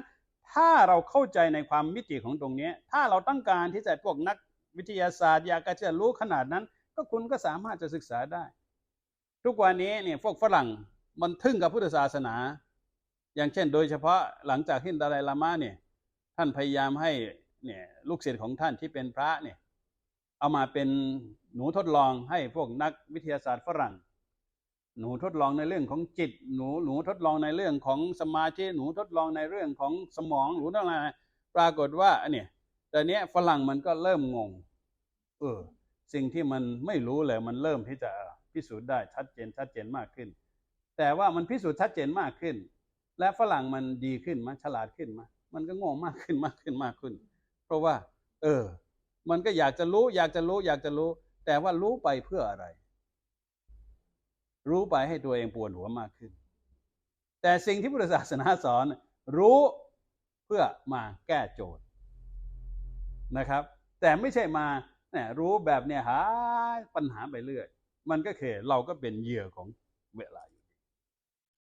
ถ้าเราเข้าใจในความมิติของตรงนี้ถ้าเราต้องการที่จะพวกนักวิทยาศาสตร์อยากจะรู้ขนาดนั้นก็คุณก็สามารถจะศึกษาได้ทุกวันนี้เนี่ยพวกฝรั่งมันทึ่งกับพุทธศาสนาอย่างเช่นโดยเฉพาะหลังจากที่ดาไลลามะเนี่ยท่านพยายามให้เนี่ยลูกศิษย์ของท่านที่เป็นพระเนี่ยเอามาเป็นหนูทดลองให้พวกนักวิทยาศาสตร์ฝรั่งหนูทดลองในเรื่องของจิตหนูทดลองในเรื่องของสมาธิหนูทดลองในเรื่องของสมองหนูอะไรปรากฏว่าเนี่ยแต่เนี้ยฝรั่งมันก็เริ่มงงสิ่งที่มันไม่รู้เลยมันเริ่มที่จะพิสูจน์ได้ชัดเจนมากขึ้นแต่ว่ามันพิสูจน์ชัดเจนมากขึ้นและฝรั่งมันดีขึ้นมาฉลาดขึ้นมามันก็งงมากขึ้นเพราะว่ามันก็อยากจะรู้แต่ว่ารู้ไปเพื่ออะไรรู้ไปให้ตัวเองปวดหัวมากขึ้นแต่สิ่งที่พุทธศาสนาสอนรู้เพื่อมาแก้โจทย์นะครับแต่ไม่ใช่มาเนี่ยรู้แบบเนี่ยหาปัญหาไปเรื่อยมันก็คือเราก็เป็นเหยื่อของเวลาอยู่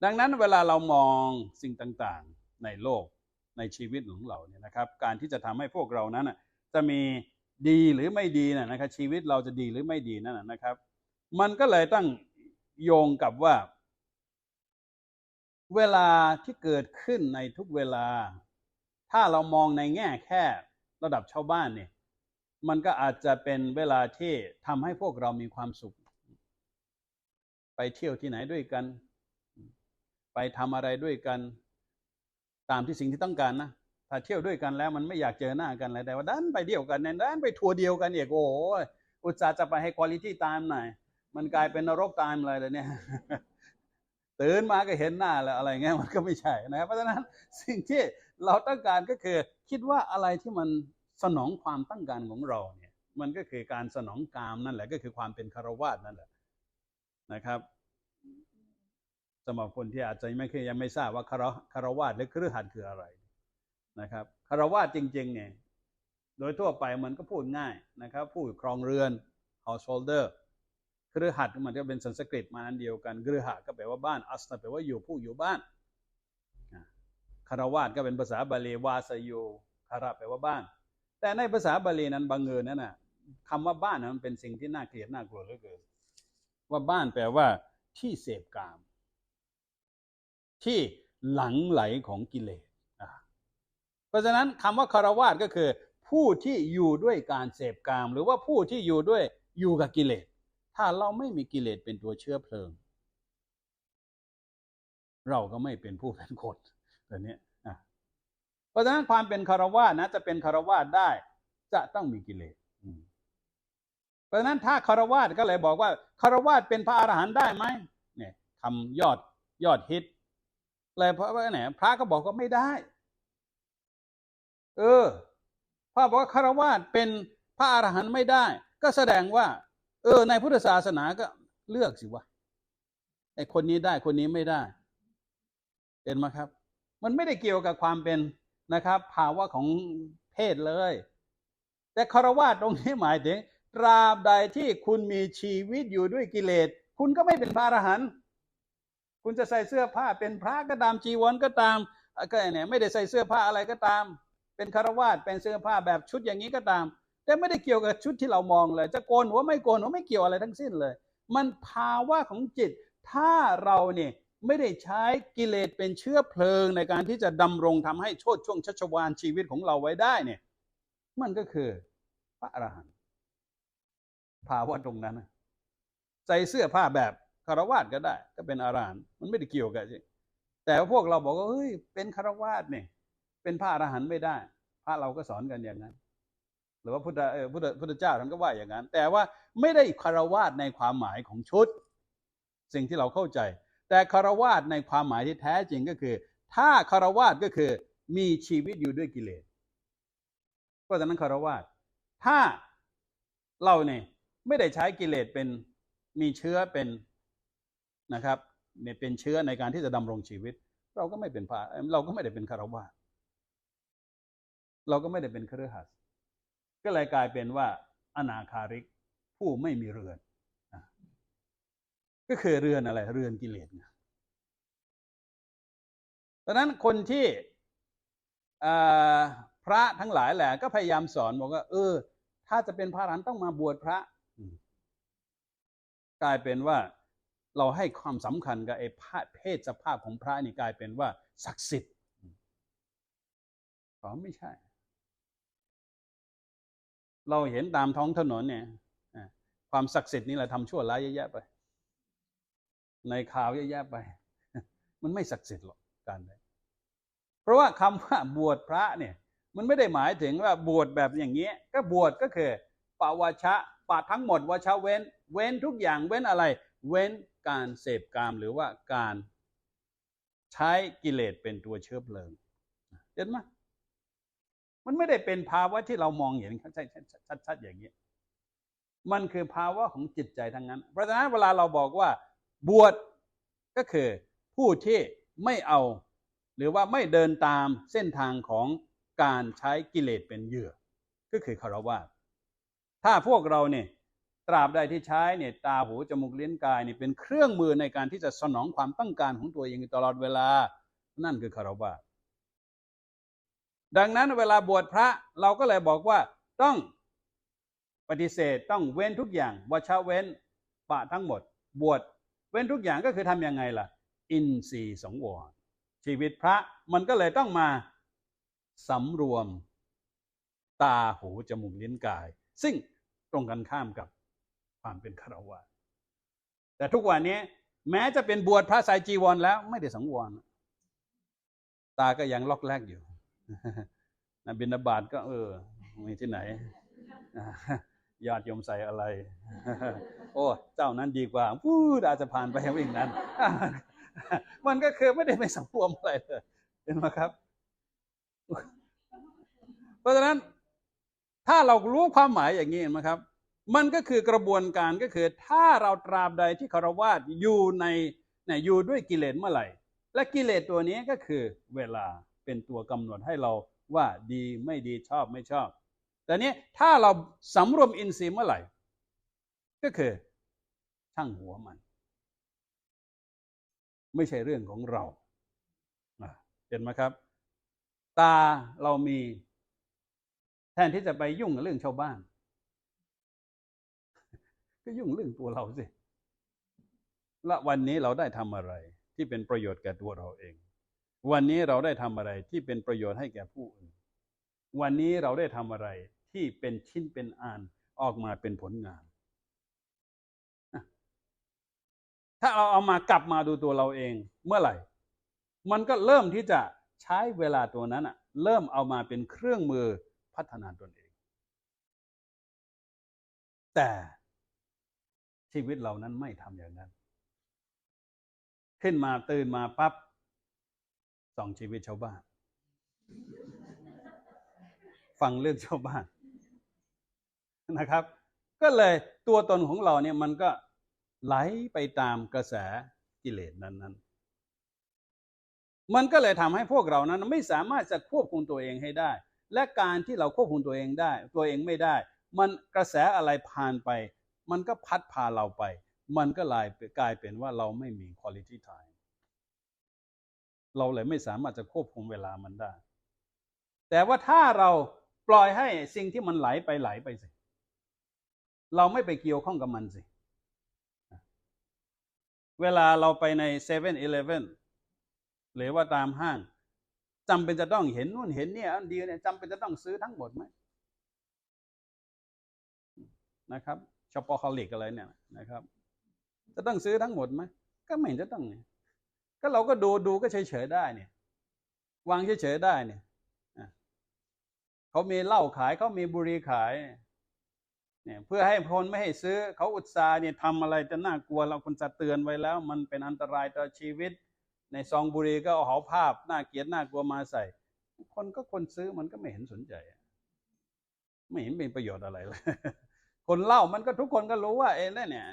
ดังนั้นเวลาเรามองสิ่งต่างๆในโลกในชีวิตของเราเนี่ยนะครับการที่จะทำให้พวกเรานั้นจะมีดีหรือไม่ดีนะครับชีวิตเราจะดีหรือไม่ดีนั่นนะครับมันก็เลยต้องโยงกับว่าเวลาที่เกิดขึ้นในทุกเวลาถ้าเรามองในแง่แค่ระดับชาวบ้านเนี่ยมันก็อาจจะเป็นเวลาที่ทำให้พวกเรามีความสุขไปเที่ยวที่ไหนด้วยกันไปทำอะไรด้วยกันตามที่สิ่งที่ต้องการนะถ้าเที่ยวด้วยกันแล้วมันไม่อยากเจอหน้ากันเลยแต่ว่าดันไปเที่ยวกันเนี่ยดันไปทัวร์เดียวกันอีกโอ้โหอุตส่าห์จะไปให้ควอลิตี้ไทม์หน่อยมันกลายเป็นนรกไทม์เลยเนี่ยตื่นมาก็เห็นหน้าแล้วอะไรเงี้ยมันก็ไม่ใช่นะครับเพราะฉะนั้นสิ่งที่เราต้องการก็คือคิดว่าอะไรที่มันสนองความต้องการของเราเนี่ยมันก็คือการสนองกามนั่นแหละก็คือความเป็นคฤหัสถ์นั่นแหละ นะครับสำหรับคนที่อาจจะยังไม่ทราบว่าคารวาสหรือคฤหัสถ์คืออะไรนะครับคารวาสจริงๆเนี่ยโดยทั่วไปมันก็พูดง่ายนะครับผู้ครองเรือน householder คฤหัสถ์มันก็เป็นสันสกฤตมาอันเดียวกันคฤหัสถ์ก็แปลว่าบ้านอัสนะแปลว่าอยู่ผู้อยู่บ้านคารวาสก็เป็นภาษาบาลีวาสโยคาระแปลว่าบ้านแต่ในภาษาบาลีนั้นบางเอิญนั่นน่ะคำว่าบ้านนั้นมันเป็นสิ่งที่น่าเกลียดน่ากลัวเหลือเกินว่าบ้านแปลว่าที่เสพกามที่หลังไหลของกิเลสเพราะฉะนั้นคำว่าคารวาสก็คือผู้ที่อยู่ด้วยการเสพกามหรือว่าผู้ที่อยู่กับกิเลสถ้าเราไม่มีกิเลสเป็นตัวเชื้อเพลิงเราก็ไม่เป็นผู้เป็นคนแบบนี้เพราะฉะนั้นความเป็นคารวาสนะจะเป็นคารวาสได้จะต้องมีกิเลสเพราะฉะนั้นถ้าคารวาสก็เลยบอกว่าคารวาสเป็นพระอรหันต์ได้ไหมเนี่ยคำยอดฮิตเลยเพราะว่าไหนพระก็บอกว่าไม่ได้พระบอกว่าคารวาสเป็นพระอรหันต์ไม่ได้ก็แสดงว่าในพุทธศาสนาก็เลือกสิวะไอ้คนนี้ได้คนนี้ไม่ได้เห็นไหมครับมันไม่ได้เกี่ยวกับความเป็นนะครับภาวะของเพศเลยแต่คารวาสตรงนี้หมายถึงตราบใดที่คุณมีชีวิตอยู่ด้วยกิเลสคุณก็ไม่เป็นพระอรหันต์คุณจะใส่เสื้อผ้าเป็นพระก็ตามจีวรก็ตามก็เนี่ยไม่ได้ใส่เสื้อผ้าอะไรก็ตามเป็นคารวาสเป็นเสื้อผ้าแบบชุดอย่างนี้ก็ตามแต่ไม่ได้เกี่ยวกับชุดที่เรามองเลยจะโกนหัวไม่โกนหัวไม่เกี่ยวอะไรทั้งสิ้นเลยมันภาวะของจิตถ้าเราเนี่ยไม่ได้ใช้กิเลสเป็นเชื้อเพลิงในการที่จะดำรงทำให้โชติช่วงชัชวาลชีวิตของเราไว้ได้เนี่ยมันก็คือพระอรหันต์ภาวะตรงนั้นใส่เสื้อผ้าแบบคารวาสก็ได้ก็เป็นอรหันต์มันไม่ได้เกี่ยวกันสิแต่พวกเราบอกว่าเฮ้ยเป็นคารวาสเนี่ยเป็นพระอรหันต์ไม่ได้พระเราก็สอนกันอย่างนั้นหรือว่าพุทธเจ้าท่านก็ว่าอย่างนั้นแต่ว่าไม่ได้คารวาสในความหมายของชุดสิ่งที่เราเข้าใจแต่คารวาสในความหมายที่แท้จริงก็คือถ้าคารวาสก็คือมีชีวิตอยู่ด้วยกิเลสเพราะฉะนั้นคารวาสถ้าเราเนี่ยไม่ได้ใช้กิเลสเป็นมีเชื้อเป็นนะครับเป็นเชื้อในการที่จะดำรงชีวิตเราก็ไม่เป็นพระเราก็ไม่ได้เป็นคารวาสเราก็ไม่ได้เป็นคฤหัสถ์ก็เลยกลายเป็นว่าอนาคาริกผู้ไม่มีเรือนก็คือเรือนอะไรเรือนกิเลสไงดังนั้นคนที่พระทั้งหลายแหละก็พยายามสอนบอกว่าถ้าจะเป็นพระอรหันต์ต้องมาบวชพระกลายเป็นว่าเราให้ความสำคัญกับไอ้เพศสภาพของพระนี่กลายเป็นว่าศักดิ์สิทธิ์ไม่ใช่เราเห็นตามท้องถนนเนี่ยความศักดิ์สิทธิ์นี่แหละทำชั่วร้ายเยอะแยะไปในข่าวเยอะแยะไปมันไม่ศักดิ์สิทธิ์หรอกการใดเพราะว่าคำว่าบวชพระเนี่ยมันไม่ได้หมายถึงว่าบวชแบบอย่างนี้ก็บวชก็คือปวชะปะทั้งหมดวชเว้นทุกอย่างเว้นอะไรเว้นการเสพกามหรือว่าการใช้กิเลสเป็นตัวเชื้อเพลิงเห็นไหมมันไม่ได้เป็นภาวะที่เรามองเห็นชัดๆอย่างนี้มันคือภาวะของจิตใจทั้งนั้นเพราะฉะนั้นเวลาเราบอกว่าบวชก็คือผู้ที่ไม่เอาหรือว่าไม่เดินตามเส้นทางของการใช้กิเลสเป็นเหยื่อก็คือคฤหัสถ์ถ้าพวกเราเนี่ยตราบใดที่ใช้เนี่ยตาหูจมูกลิ้นกายเนี่ยเป็นเครื่องมือในการที่จะสนองความต้องการของตัวเองตลอดเวลานั่นคือคฤหัสถ์ดังนั้นเวลาบวชพระเราก็เลยบอกว่าต้องปฏิเสธต้องเว้นทุกอย่างวชเว้นปะทั้งหมดบวชเว้นทุกอย่างก็คือทำยังไงล่ะอินทรีย์สังวรชีวิตพระมันก็เลยต้องมาสำรวมตาหูจมูกลิ้นกายซึ่งตรงกันข้ามกับความเป็นฆราวาสแต่ทุกวันนี้แม้จะเป็นบวชพระใส่จีวรแล้วไม่ได้สังวรตาก็ยังล็อกแรกอยู่บิณฑบาตก็มีที่ไหนญาติโยมใส่อะไรโอ้เจ้านั้นดีกว่าพูดอาจจะผ่านไปวิ่งนั้นมันก็คือไม่ได้ไปสังรวมอะไรเลยเห็นไหมครับเพราะฉะนั้นถ้าเรารู้ความหมายอย่างนี้นะครับ มันก็คือกระบวนการก็คือถ้าเราตราบใดที่ฆราวาสอยู่อยู่ด้วยกิเลสเมื่อไหร่และกิเลสตัวนี้ก็คือเวลาเป็นตัวกำหนดให้เราว่าดีไม่ดีชอบไม่ชอบแต่นี้ถ้าเราสำรวมอินทรีย์เมื่อไหร่ก็คือช่างหัวมันไม่ใช่เรื่องของเราเห็นไหมครับตาเรามีแทนที่จะไปยุ่งกับเรื่องชาวบ้านก็ยุ่งเรื่องตัวเราสิและวันนี้เราได้ทำอะไรที่เป็นประโยชน์แก่ตัวเราเองวันนี้เราได้ทำอะไรที่เป็นประโยชน์ให้แก่ผู้อื่นวันนี้เราได้ทำอะไรที่เป็นชิ้นเป็นอันออกมาเป็นผลงานถ้าเราเอามากลับมาดูตัวเราเองเมื่อไหร่มันก็เริ่มที่จะใช้เวลาตัวนั้นเริ่มเอามาเป็นเครื่องมือพัฒนาตนเองแต่ชีวิตเรานั้นไม่ทำอย่างนั้นขึ้นมาตื่นมาปั๊บส่องชีวิตชาวบ้านฟังเรื่องชาวบ้านนะครับก็เลยตัวตนของเราเนี่ยมันก็ไหลไปตามกระแสกิเลสนั้นมันก็เลยทำให้พวกเรานั้นไม่สามารถจะควบคุมตัวเองให้ได้และการที่เราควบคุมตัวเองได้ตัวเองไม่ได้มันกระแสอะไรผ่านไปมันก็พัดพาเราไปมันก็กลายเป็นว่าเราไม่มี quality time เราเลยไม่สามารถจะควบคุมเวลามันได้แต่ว่าถ้าเราปล่อยให้สิ่งที่มันไหลไปสิเราไม่ไปเกี่ยวข้องกับมันสิเวลาเราไปใน7-Eleven หรือว่าตามห้างจำเป็นจะต้องเห็นนู่นเห็นนี่อันเดียวเนี่ยจำเป็นจะต้องซื้อทั้งหมดไหมนะครับช็อปโปฮอลิกอะไรเนี่ยนะครับจะต้องซื้อทั้งหมดไหมก็ไม่เห็นจะต้องเนี่ยก็เราก็ดูก็เฉยๆได้เนี่ยวางเฉยๆได้เนี่ยเขามีเหล้าขายเขามีบุหรี่ขายเนี่ยเพื่อให้คนไม่ให้ซื้อเขาอุตส่าห์เนี่ยทำอะไรจะน่ากลัวเราคนจะเตือนไว้แล้วมันเป็นอันตรายต่อชีวิตในซองบุหรี่ก็เอาภาพน่าเกลียดน่ากลัวมาใส่คนซื้อมันก็ไม่เห็นสนใจไม่เห็นเป็นประโยชน์อะไรเลยคนเล่ามันก็ทุกคนก็รู้ว่าเนี่ย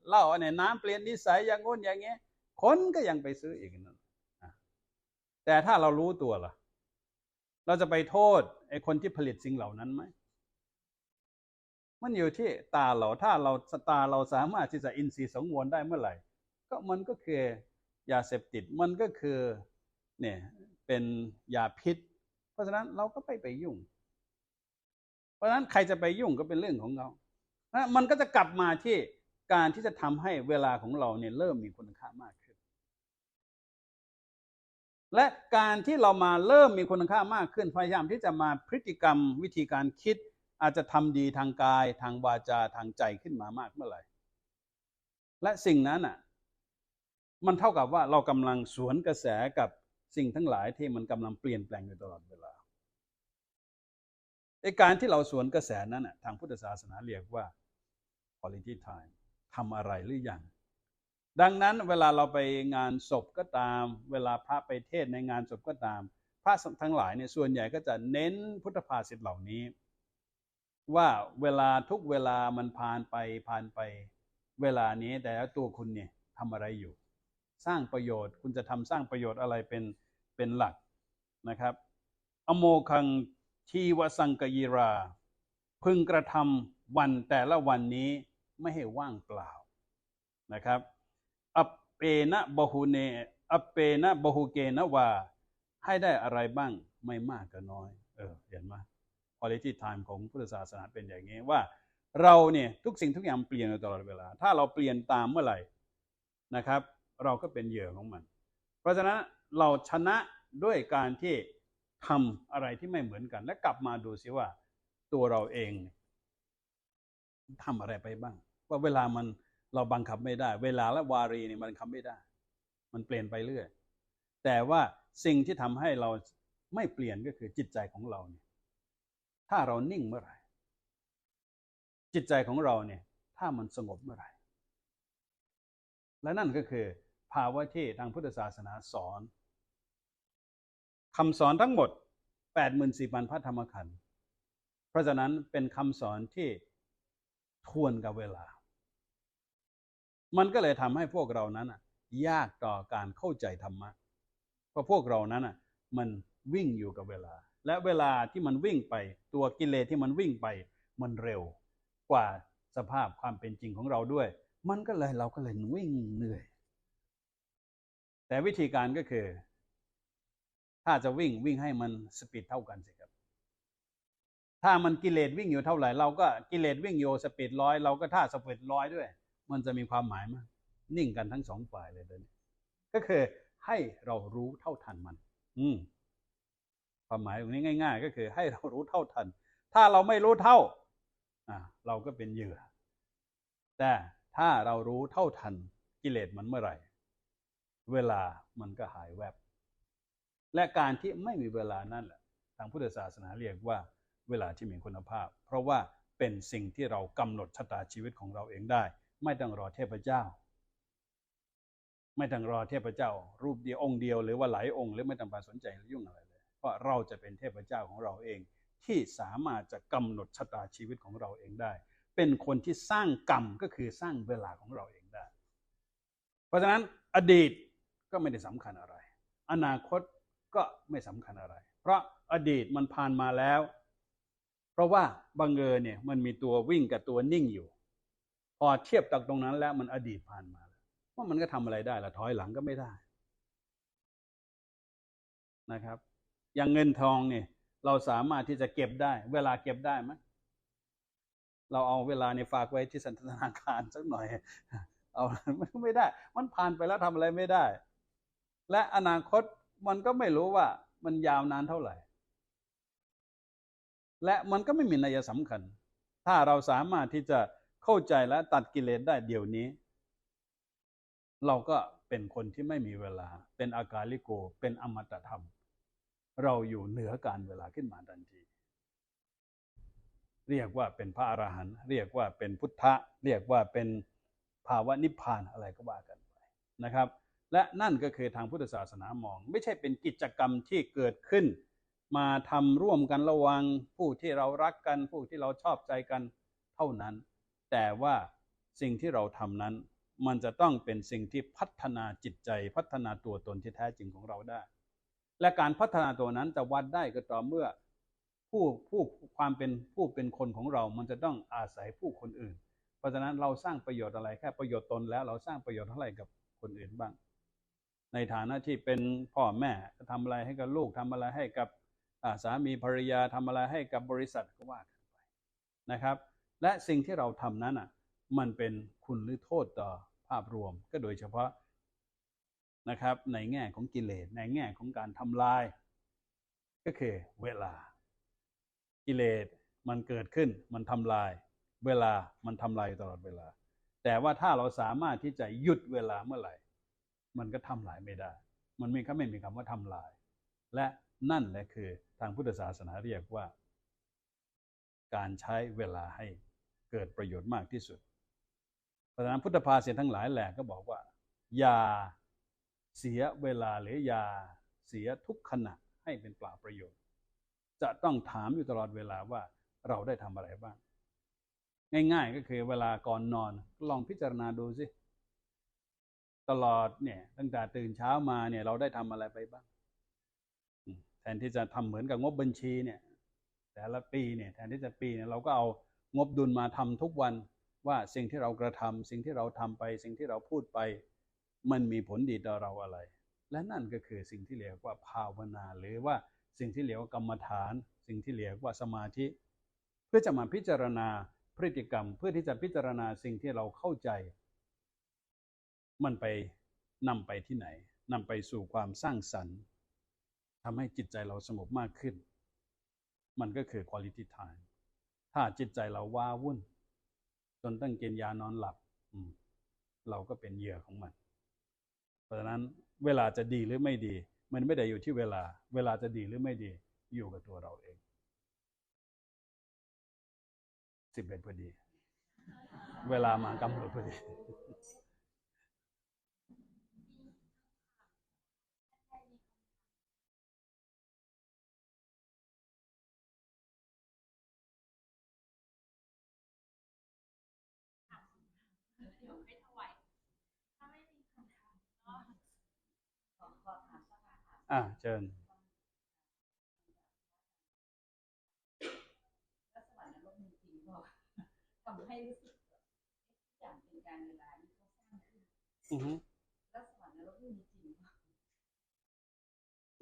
เล่าเนี่ยน้ำเปลี่ยนนิสัยอย่างงู้นอย่างเงี้ยคนก็ยังไปซื้ออีกนั่นแต่ถ้าเรารู้ตัวล่ะเราจะไปโทษไอ้คนที่ผลิตสิ่งเหล่านั้นไหมมันอยู่ที่ตาเราถ้าตาเราสามารถที่จะอินทรีย์สังวรได้เมื่อไหร่ก็มันก็คือยาเสพติดมันก็คือเนี่ยเป็นยาพิษเพราะฉะนั้นเราก็ไปยุ่งเพราะฉะนั้นใครจะไปยุ่งก็เป็นเรื่องของเรามันก็จะกลับมาที่การที่จะทำให้เวลาของเราเนี่ยเริ่มมีคุณค่ามากขึ้นและการที่เรามาเริ่มมีคุณค่ามากขึ้นพยายามที่จะมาพฤติกรรมวิธีการคิดอาจจะทำดีทางกายทางวาจาทางใจขึ้นมามากเมื่อไหร่และสิ่งนั้นมันเท่ากับว่าเรากำลังสวนกระแสกับสิ่งทั้งหลายที่มันกำลังเปลี่ยนแปลงอยู่ตลอดเวลาในการที่เราสวนกระแสนั้นทางพุทธศาสนาเรียกว่า quality time ทำอะไรหรือยังดังนั้นเวลาเราไปงานศพก็ตามเวลาพระไปเทศในงานศพก็ตามพระทั้งหลายเนี่ยส่วนใหญ่ก็จะเน้นพุทธภาษิตเหล่านี้ว่าเวลาทุกเวลามันผ่านไปเวลานี้แต่ตัวคุณเนี่ยทำอะไรอยู่สร้างประโยชน์คุณจะสร้างประโยชน์อะไรเป็นหลักนะครับอโมคังชีวสังกยิราพึงกระทำวันแต่ละวันนี้ไม่ให้ว่างเปล่านะครับอัปเปนะบหูเนอัปเปนะบหูเกนะว่าให้ได้อะไรบ้างไม่มากก็น้อยเห็นไหม quality time ของพุทธศาสนาเป็นอย่างนี้ว่าเราเนี่ยทุกสิ่งทุกอย่างเปลี่ยนตลอดเวลาถ้าเราเปลี่ยนตามเมื่อไหร่นะครับเราก็เป็นเหยื่อของมันเพราะฉะนั้นเราชนะด้วยการที่ทำอะไรที่ไม่เหมือนกันและกลับมาดูซิว่าตัวเราเองทำอะไรไปบ้างว่าเวลามันเราบังคับไม่ได้เวลาและวารีเนี่ยมันบังคับไม่ได้มันเปลี่ยนไปเรื่อยแต่ว่าสิ่งที่ทำให้เราไม่เปลี่ยนก็คือจิตใจของเราเนี่ยถ้าเรานิ่งเมื่อไหร่จิตใจของเราเนี่ยถ้ามันสงบเมื่อไหร่และนั่นก็คือภาวะที่ทางพุทธศาสนาสอนคำสอนทั้งหมด 84,000 พระธรรมขันธ์เพราะฉะนั้นเป็นคำสอนที่ ทวนกับเวลามันก็เลยทำให้พวกเรานั้นยากต่อการเข้าใจธรรมะเพราะพวกเรานั้นมันวิ่งอยู่กับเวลาและเวลาที่มันวิ่งไปตัวกิเลสที่มันวิ่งไปมันเร็วกว่าสภาพความเป็นจริงของเราด้วยมันก็เลยเราก็เลยวิ่งเหนื่อยแต่วิธีการก็คือถ้าจะวิ่งให้มันสปีดเท่ากันสิครับถ้ามันกิเลสวิ่งอยู่เท่าไหร่เราก็กิเลสวิ่งอยู่สปีด100เราก็ท่าสปีด100ด้วยมันจะมีความหมายมากนิ่งกันทั้งสองฝ่ายเลยเลยก็คือให้เรารู้เท่าทันมันความหมายตรงนี้ง่ายๆก็คือให้เรารู้เท่าทันถ้าเราไม่รู้เท่าเราก็เป็นเหยื่อแต่ถ้าเรารู้เท่าทันกิเลสมันเมื่อไหร่เวลามันก็หายแวบและการที่ไม่มีเวลานั่นแหละทางพุทธศาสนาเรียกว่าเวลาที่มีคุณภาพเพราะว่าเป็นสิ่งที่เรากำหนดชะตาชีวิตของเราเองได้ไม่ต้องรอเทพเจ้าไม่ต้องรอเทพเจ้ารูปเดียวองค์เดียวหรือว่าหลายองค์หรือไม่ต้องไปสนใจยุ่งอะไรเลยเพราะเราจะเป็นเทพเจ้าของเราเองที่สามารถจะกำหนดชะตาชีวิตของเราเองได้เป็นคนที่สร้างกรรมก็คือสร้างเวลาของเราเองได้เพราะฉะนั้นอดีตก็ไม่ได้สำคัญอะไรอนาคตก็ไม่สำคัญอะไรเพราะอดีตมันผ่านมาแล้วเพราะว่าบังเอิญเนี่ยมันมีตัววิ่งกับตัวนิ่งอยู่พอเทียบจากตรงนั้นแล้วมันอดีตผ่านมาว่ามันก็ทำอะไรได้ละถอยหลังก็ไม่ได้นะครับอย่างเงินทองเนี่ยเราสามารถที่จะเก็บได้เวลาเก็บได้ไหมเราเอาเวลาเนี่ยฝากไว้ที่ธนาคารสักหน่อยเอามันไม่ได้มันผ่านไปแล้วทำอะไรไม่ได้และอนาคตมันก็ไม่รู้ว่ามันยาวนานเท่าไหร่และมันก็ไม่มีนัยสำคัญถ้าเราสามารถที่จะเข้าใจและตัดกิเลสได้เดี๋ยวนี้เราก็เป็นคนที่ไม่มีเวลาเป็นอากาลิโกเป็นอมตะธรรมเราอยู่เหนือการเวลาขึ้นมาทันทีเรียกว่าเป็นพระอรหันต์เรียกว่าเป็นพุทธะเรียกว่าเป็นภาวะนิพพานอะไรก็ว่ากันไปนะครับและนั่นก็คือทางพุทธศาสนามองไม่ใช่เป็นกิจกรรมที่เกิดขึ้นมาทำร่วมกันระหว่างผู้ที่เรารักกันผู้ที่เราชอบใจกันเท่านั้นแต่ว่าสิ่งที่เราทำนั้นมันจะต้องเป็นสิ่งที่พัฒนาจิตใจพัฒนาตัวตนที่แท้จริงของเราได้และการพัฒนาตัวนั้นจะวัดได้ก็ต่อเมื่อผู้ความเป็นผู้เป็นคนของเรามันจะต้องอาศัยผู้คนอื่นเพราะฉะนั้นเราสร้างประโยชน์อะไรแค่ประโยชน์ตนแล้วเราสร้างประโยชน์เท่าไหร่กับคนอื่นบ้างในฐานะที่เป็นพ่อแม่ทำอะไรให้กับลูกทำอะไรให้กับสามีภรรยาทำอะไรให้กับบริษัทก็ว่ากันไปนะครับและสิ่งที่เราทำนั้นมันเป็นคุณหรือโทษต่อภาพรวมก็โดยเฉพาะนะครับในแง่ของกิเลสในแง่ของการทำลายก็คือเวลากิเลสมันเกิดขึ้นมันทำลายเวลามันทำลายตลอดเวลาแต่ว่าถ้าเราสามารถที่จะหยุดเวลาเมื่อไหร่มันก็ทำลายไม่ได้มันไม่มีคำว่าทำลายและนั่นแหละคือทางพุทธศาสนาเรียกว่าการใช้เวลาให้เกิดประโยชน์มากที่สุดเพราะฉะนั้นพุทธภาษิตทั้งหลายแหละก็บอกว่าอย่าเสียเวลาหรืออย่าเสียทุกขณะให้เป็นเปล่าประโยชน์จะต้องถามอยู่ตลอดเวลาว่าเราได้ทำอะไรบ้างง่ายๆก็คือเวลาก่อนนอนลองพิจารณาดูสิตลอดเนี่ยตั้งแต่ตื่นเช้ามาเนี่ยเราได้ทำอะไรไปบ้างแทนที่จะทำเหมือนกับงบบัญชีเนี่ยแต่ละปีเนี่ยแทนที่จะปีเนี่ยเราก็เอางบดุลมาทำทุกวันว่าสิ่งที่เรากระทำสิ่งที่เราทำไปสิ่งที่เราพูดไปมันมีผลดีต่อเราอะไรและนั่นก็คือสิ่งที่เรียกว่าภาวนาหรือว่าสิ่งที่เรียกว่ากรรมฐานสิ่งที่เรียกว่าสมาธิเพื่อจะมาพิจารณาพฤติกรรมเพื่อที่จะพิจารณาสิ่งที่เราเข้าใจมันไปนำไปที่ไหนนำไปสู่ความสร้างสรรค์ทำให้จิตใจเราสงบมากขึ้นมันก็คือ quality time ถ้าจิตใจเราว้าวุ่นจนต้องกินยานอนหลับเราก็เป็นเหยื่อของมันเพราะฉะนั้นเวลาจะดีหรือไม่ดีมันไม่ได้อยู่ที่เวลาจะดีหรือไม่ดีอยู่กับตัวเราเอง11พอดีเวลามากำหนดพอดี เชิญทำให้รู้สึกอย่างเป็นการเวลาที่เขาสร้างขึ้นแล้วสวรรค์นรกมีจริง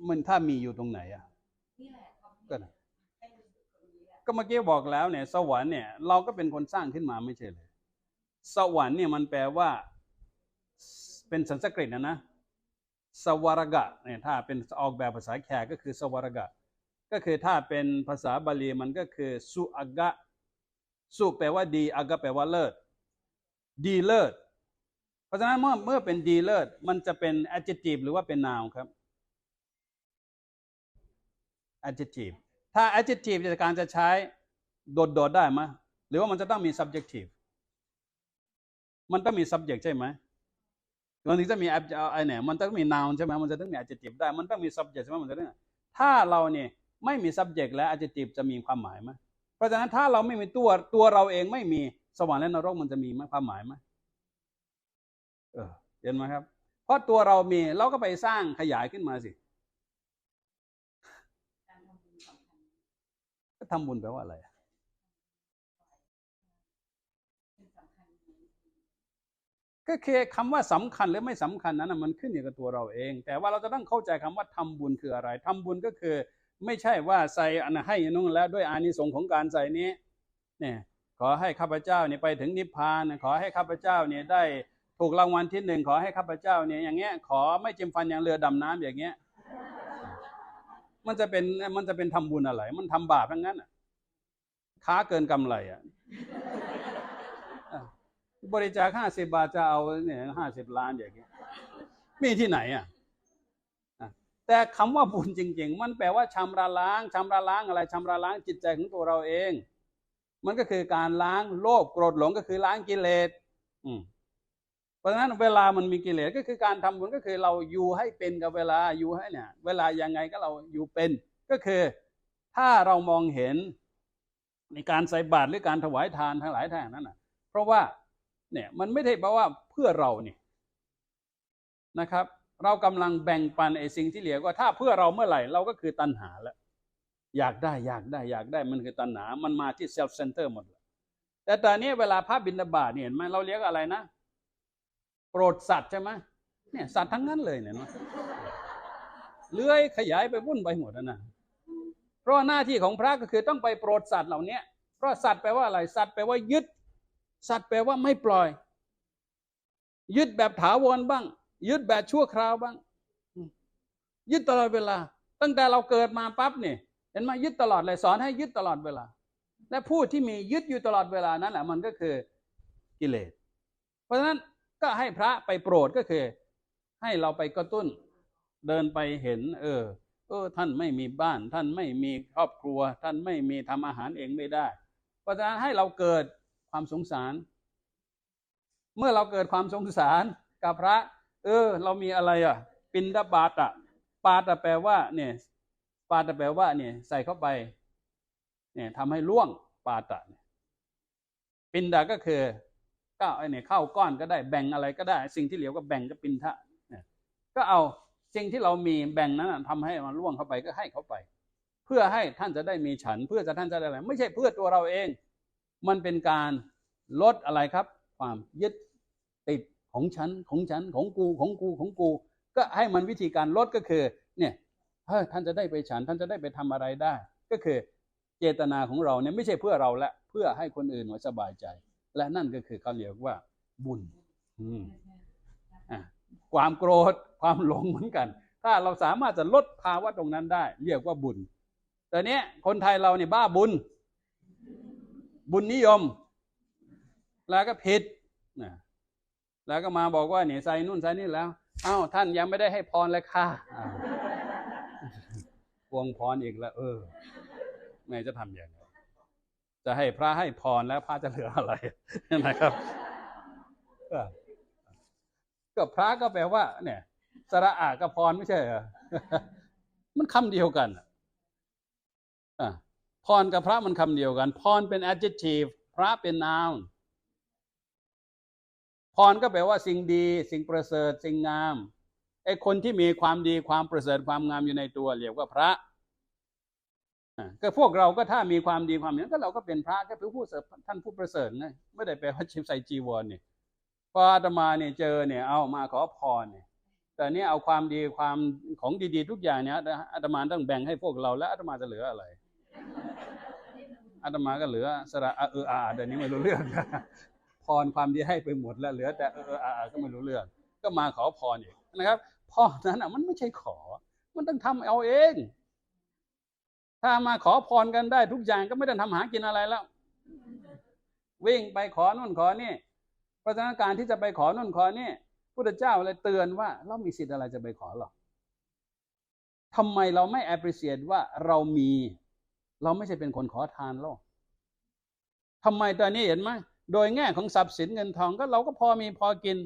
มันถ้ามีอยู่ตรงไหนนี่แหละก็เมื่อกี้บอกแล้วเนี่ยสวรรค์เนี่ยเราก็เป็นคนสร้างขึ้นมาไม่ใช่เลยสวรรค์เนี่ยมันแปลว่าเป็นสันสกฤตนะสวรกะเนี่ยถ้าเป็นออกแบบภาษาแขกก็คือสวรกะก็คือถ้าเป็นภาษาบาลีมันก็คือสุอากะสุแปลว่าดีอากะแปลว่าเลิศดีเลิศเพราะฉะนั้นเมื่อเป็นดีเลิศมันจะเป็น adjective หรือว่าเป็น noun ครับ adjective ถ้า adjective การจะใช้โดดๆได้ไหมหรือว่ามันจะต้องมี subjective มันต้องมี subject ใช่ไหมมันถึงจะมีไอ้เนี่ยมันต้องมี noun ใช่ไหมมันจะต้องมี adjective ได้มันต้องมี subject ใช่ไหมมันจะต้องถ้าเราเนี่ยไม่มี subject และ adjective จะมีความหมายไหมเพราะฉะนั้นถ้าเราไม่มีตัวเราเองไม่มีสวรรค์และนรกมันจะมีความหมายไหมเห็นไหมครับเพราะตัวเรามีเราก็ไปสร้างขยายขึ้นมาสิก็ทำบุญแปลว่าอะไรก็คือคำว่าสำคัญหรือไม่สำคัญนั้นมันขึ้นอยู่กับตัวเราเองแต่ว่าเราจะต้องเข้าใจคำว่าทำบุญคืออะไรทำบุญก็คือไม่ใช่ว่าใส่ให้นู่นแล้วด้วยอานิสงส์ของการใส่นี้เนี่ยขอให้ข้าพเจ้าเนี่ยไปถึงนิพพานขอให้ข้าพเจ้าเนี่ยได้ถูกรางวัลที่1ขอให้ข้าพเจ้าเนี่ยอย่างเงี้ยขอไม่จิ้มฟันอย่างเรือดำน้ำอย่างเงี้ยมันจะเป็นทำบุญอะไรมันทำบาปทั้งนั้นค้าเกินกำไรบริจาค50 บาทจะเอาเนี่ย50 ล้านอย่างเงี้ยมีที่ไหนแต่คำว่าบุญจริงๆมันแปลว่าชำระล้างอะไรชำระล้างจิตใจของตัวเราเองมันก็คือการล้างโลภโกรธหลงก็คือล้างกิเลสเพราะฉะนั้นเวลามันมีกิเลสก็คือการทำบุญก็คือเราอยู่ให้เป็นกับเวลาอยู่ให้เนี่ยเวลายังไงก็เราอยู่เป็นก็คือถ้าเรามองเห็นในการใส่บาตรหรือการถวายทานทั้งหลายแท่งนั้นเพราะว่าเนี่ยมันไม่ได้แปลว่าเพื่อเราเนี่ยนะครับเรากำลังแบ่งปันไอ้สิ่งที่เหลือก็ถ้าเพื่อเราเมื่อไหร่เราก็คือตัณหาแล้วอยากได้มันคือตัณหามันมาที่เซลฟ์เซนเตอร์หมดเลยแต่ตอนนี้เวลาพระบิณฑบาตเนี่ยเห็นไหมเราเรียกอะไรนะโปรดสัตว์ใช่ไหมเนี่ยสัตว์ทั้งนั้นเลยเนี่ยเลื้อยขยายไปวุ่นไปหมดนะเพราะหน้าที่ของพระก็คือต้องไปโปรดสัตว์เหล่านี้เพราะสัตว์แปลว่าอะไรสัตว์แปลว่ายึดสัตว์แปลว่าไม่ปล่อยยึดแบบถาวรบ้างยึดแบบชั่วคราวบ้างยึดตลอดเวลาตั้งแต่เราเกิดมาปั๊บเนี่ยเห็นไหมยึดตลอดเลยสอนให้ยึดตลอดเวลาและผู้ที่มียึดอยู่ตลอดเวลานั้นแหละมันก็คือกิเลสเพราะฉะนั้นก็ให้พระไปโปรดก็คือให้เราไปกระตุ้นเดินไปเห็นท่านไม่มีบ้านท่านไม่มีครอบครัวท่านไม่มีทำอาหารเองไม่ได้เพราะฉะนั้นให้เราเกิดความสงสารเมื่อเราเกิดความสงสารกับพระเรามีอะไรปิณฑบาตปาตแปลว่าเนี่ยปาตแปลว่าเนี่ยใส่เข้าไปเนี่ยทำให้ล่วงปาตปิณฑก็คือก็เนี่ยเข้าก้อนก็ได้แบ่งอะไรก็ได้สิ่งที่เหลือก็แบ่งก็ปิณฑะเนี่ยก็เอาสิ่งที่เรามีแบ่งนั้นทำให้มันล่วงเข้าไปก็ให้เขาไปเพื่อให้ท่านจะได้มีฉันเพื่อจะท่านจะได้อะไรไม่ใช่เพื่อตัวเราเองมันเป็นการลดอะไรครับความยึดติดของฉันของกูก็ให้มันวิธีการลดก็คือเนี่ยท่านจะได้ไปฉันท่านจะได้ไปทำอะไรได้ก็คือเจตนาของเราเนี่ยไม่ใช่เพื่อเราและเพื่อให้คนอื่นสบายใจและนั่นก็คือเขาเรียกว่าบุญความโกรธความหลงเหมือนกันถ้าเราสามารถจะลดภาวะตรงนั้นได้เรียกว่าบุญแต่เนี้ยคนไทยเราเนี่ยบ้าบุญนิยมแล้วก็ผิดแล้วก็มาบอกว่าเนี่ยใส่นู่นใส่นี่แล้วท่านยังไม่ได้ให้พรเลยค่ะพวงพรอีกแล้วไงจะทำอย่างไรจะให้พระให้พรแล้วพระจะเหลืออะไรนะครับก็พระก็แปลว่าเนี่ยสระอากับพรไม่ใช่เหรอมันคำเดียวกันพรกับพระมันคำเดียวกันพรเป็น adjective พระเป็น noun พรก็แปลว่าสิ่งดีสิ่งประเสริฐสิ่งงามไอ้คนที่มีความดีความประเสริฐความงามอยู่ในตัวเรียกว่าพระก็พวกเราก็ถ้ามีความดีความนี้ก็เราก็เป็นพระก็เป็นผู้ท่านผู้ประเสริฐไงไม่ได้แปลว่าใส่จีวรเนี่ยพออาตมาเนี่ยเจอเนี่ยเอามาขอพรเนี่ยแต่นี่เอาความดีความของดีๆทุกอย่างเนี่ยอาตมาต้องแบ่งให้พวกเราแล้วอาตมาจะเหลืออะไรอาตมาก็เหลือสระเดี๋ยวนี้ไม่รู้เรื่องพรความดีให้ไปหมดแล้วเหลือแต่ก็ไม่รู้เรื่องก็มาขอพรอีกนะครับพรนั้นมันไม่ใช่ขอมันต้องทำเอาเองถ้ามาขอพรกันได้ทุกอย่างก็ไม่ต้องทำหากินอะไรแล้ววิ่งไปขอนู่นขอนี่เพราะฉะนั้นการที่จะไปขอนู่นขอนี่พุทธเจ้าเลยเตือนว่าเรามีสิทธิ์อะไรจะไปขอหรอทำไมเราไม่ appreciate ว่าเรามีเราไม่ใช่เป็นคนขอทานหรอกทำไมตอนนี้เห็นไหมโดยแง่ของทรัพย์สินเงินทองก็เราก็พอมีพอกิน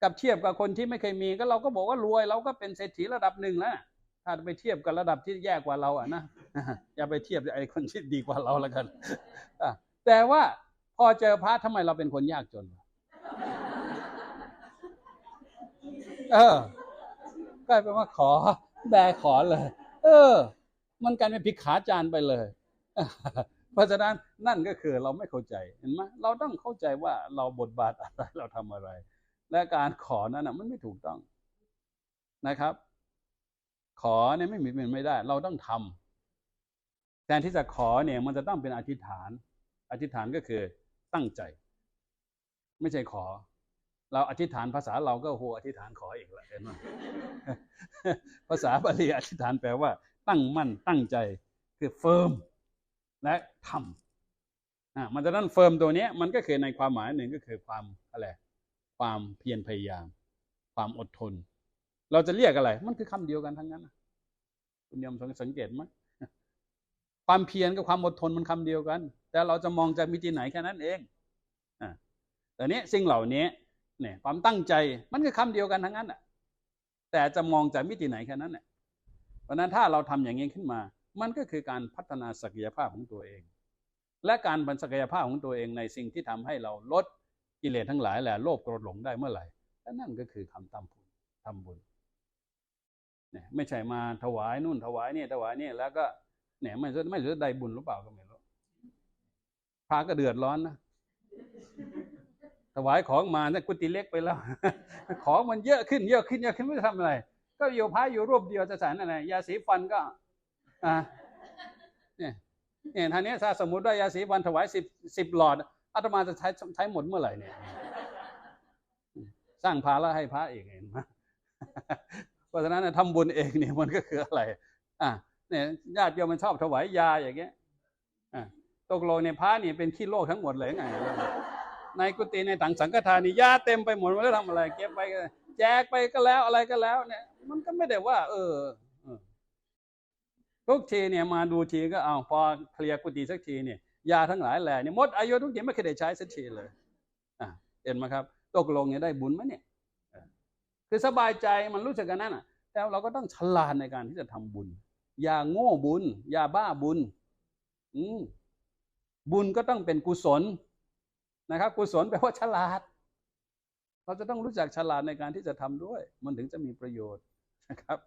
กับเทียบกับคนที่ไม่เคยมีก็เราก็บอกว่ารวยเราก็เป็นเศรษฐีระดับหนึ่งแล้วถ้าไปเทียบกับระดับที่แย่กว่าเราอ่ะนะอย่าไปเทียบไอ้คนที่ดีกว่าเราแล้วกันแต่ว่าพอเจอพระทำไมเราเป็นคนยากจนกลายเป็นว่าขอแบขอเลยมันกลายเป็นพิขาจารไปเลยเพราะฉะนั้นนั่นก็คือเราไม่เข้าใจเห็นไหมเราต้องเข้าใจว่าเราบทบาทอะไรเราทำอะไรและการขอนั้นมันไม่ถูกต้องนะครับขอเนี่ยไม่มีเป็นไม่ได้เราต้องทำแทนที่จะขอเนี่ยมันจะต้องเป็นอธิษฐานอธิษฐานก็คือตั้งใจไม่ใช่ขอเราอธิษฐานภาษาเราก็โหอธิษฐานขออีกแหละเห็นไหมภาษาบาลีอธิษฐานแปลว่าตั้งมั่นตั้งใจคือเฟิร์มและทำมันจะนั้นเฟิร์มตัวนี้มันก็คือในความหมายหนึ่งก็คือความอะไรความเพียรพยายามความอดทนเราจะเรียกอะไรมันคือคำเดียวกันทั้งนั้นคุณยมสังเกตไหมความเพียรกับความอดทนมันคำเดียวกันแต่เราจะมองจากมิติไหนแค่นั้นเองแต่นี้สิ่งเหล่านี้เนี่ยความตั้งใจมันคือคำเดียวกันทั้งนั้นแต่จะมองจากมิติไหนแค่นั้นเพราะนั้นถ้าเราทำอย่างนี้ขึ้นมามันก็คือการพัฒนาศักยภาพของตัวเองและการบรรศักยภาพของตัวเองในสิ่งที่ทำให้เราลดกิเลสทั้งหลายแหละโลภโกรธหลงได้เมื่อไหร่และนั่นก็คือคำทำบุญเนี่ยไม่ใช่มาถวายนู่นถวายนี่ถวายนี่แล้วก็เนี่ยไม่รู้ได้บุญหรือเปล่าก็ไม่รู้พระก็เดือดร้อนนะถวายของมาเนี่ยกุฏิเล็กไปแล้วของมันเยอะขึ้นไม่ทำอะไรก็อยู่พระอยู่รูปเดียวจะสารอะไรยาสีฟันก็เนี่ยท่านนี้ถ้าสมมติว่ายาสีฟันถวาย10หลอดอาตมาจะใช้หมดเมื่อไหร่เนี่ยสร้างภาระให้พระเองเห็นไหมเพราะฉะนั้นทำบุญเองเนี่ยมันก็คืออะไรเนี่ยญาติโยมมันชอบถวายยาอย่างเงี้ยตกลงในพระนี่เป็นขี้โรคทั้งหมดเลยไงในกุฏิในถังสังฆทานนี่ยาเต็มไปหมดแล้วทำอะไรเก็บไปแจกไปก็แล้วอะไรก็แล้วเนี่ยมันก็ไม่ได้ว่าทุกทีเนี่ยมาดูทีก็เอาพอเคลียร์กุฏิสักทีเนี่ยยาทั้งหลายแหล่เนี่ยหมดอายุทุกทีไม่เคยได้ใช้สักทีเลยเห็นไหมครับตกลงเนี่ยได้บุญไหมเนี่ยคือสบายใจมันรู้สึกกันนั่นแต่เราก็ต้องฉลาดในการที่จะทำบุญอย่าโง่บุญอย่าบ้าบุญบุญก็ต้องเป็นกุศลนะครับกุศลแปลว่าฉลาดเราจะต้องรู้จักฉลาดในการที่จะทำด้วยมันถึงจะมีประโยชน์นะครับ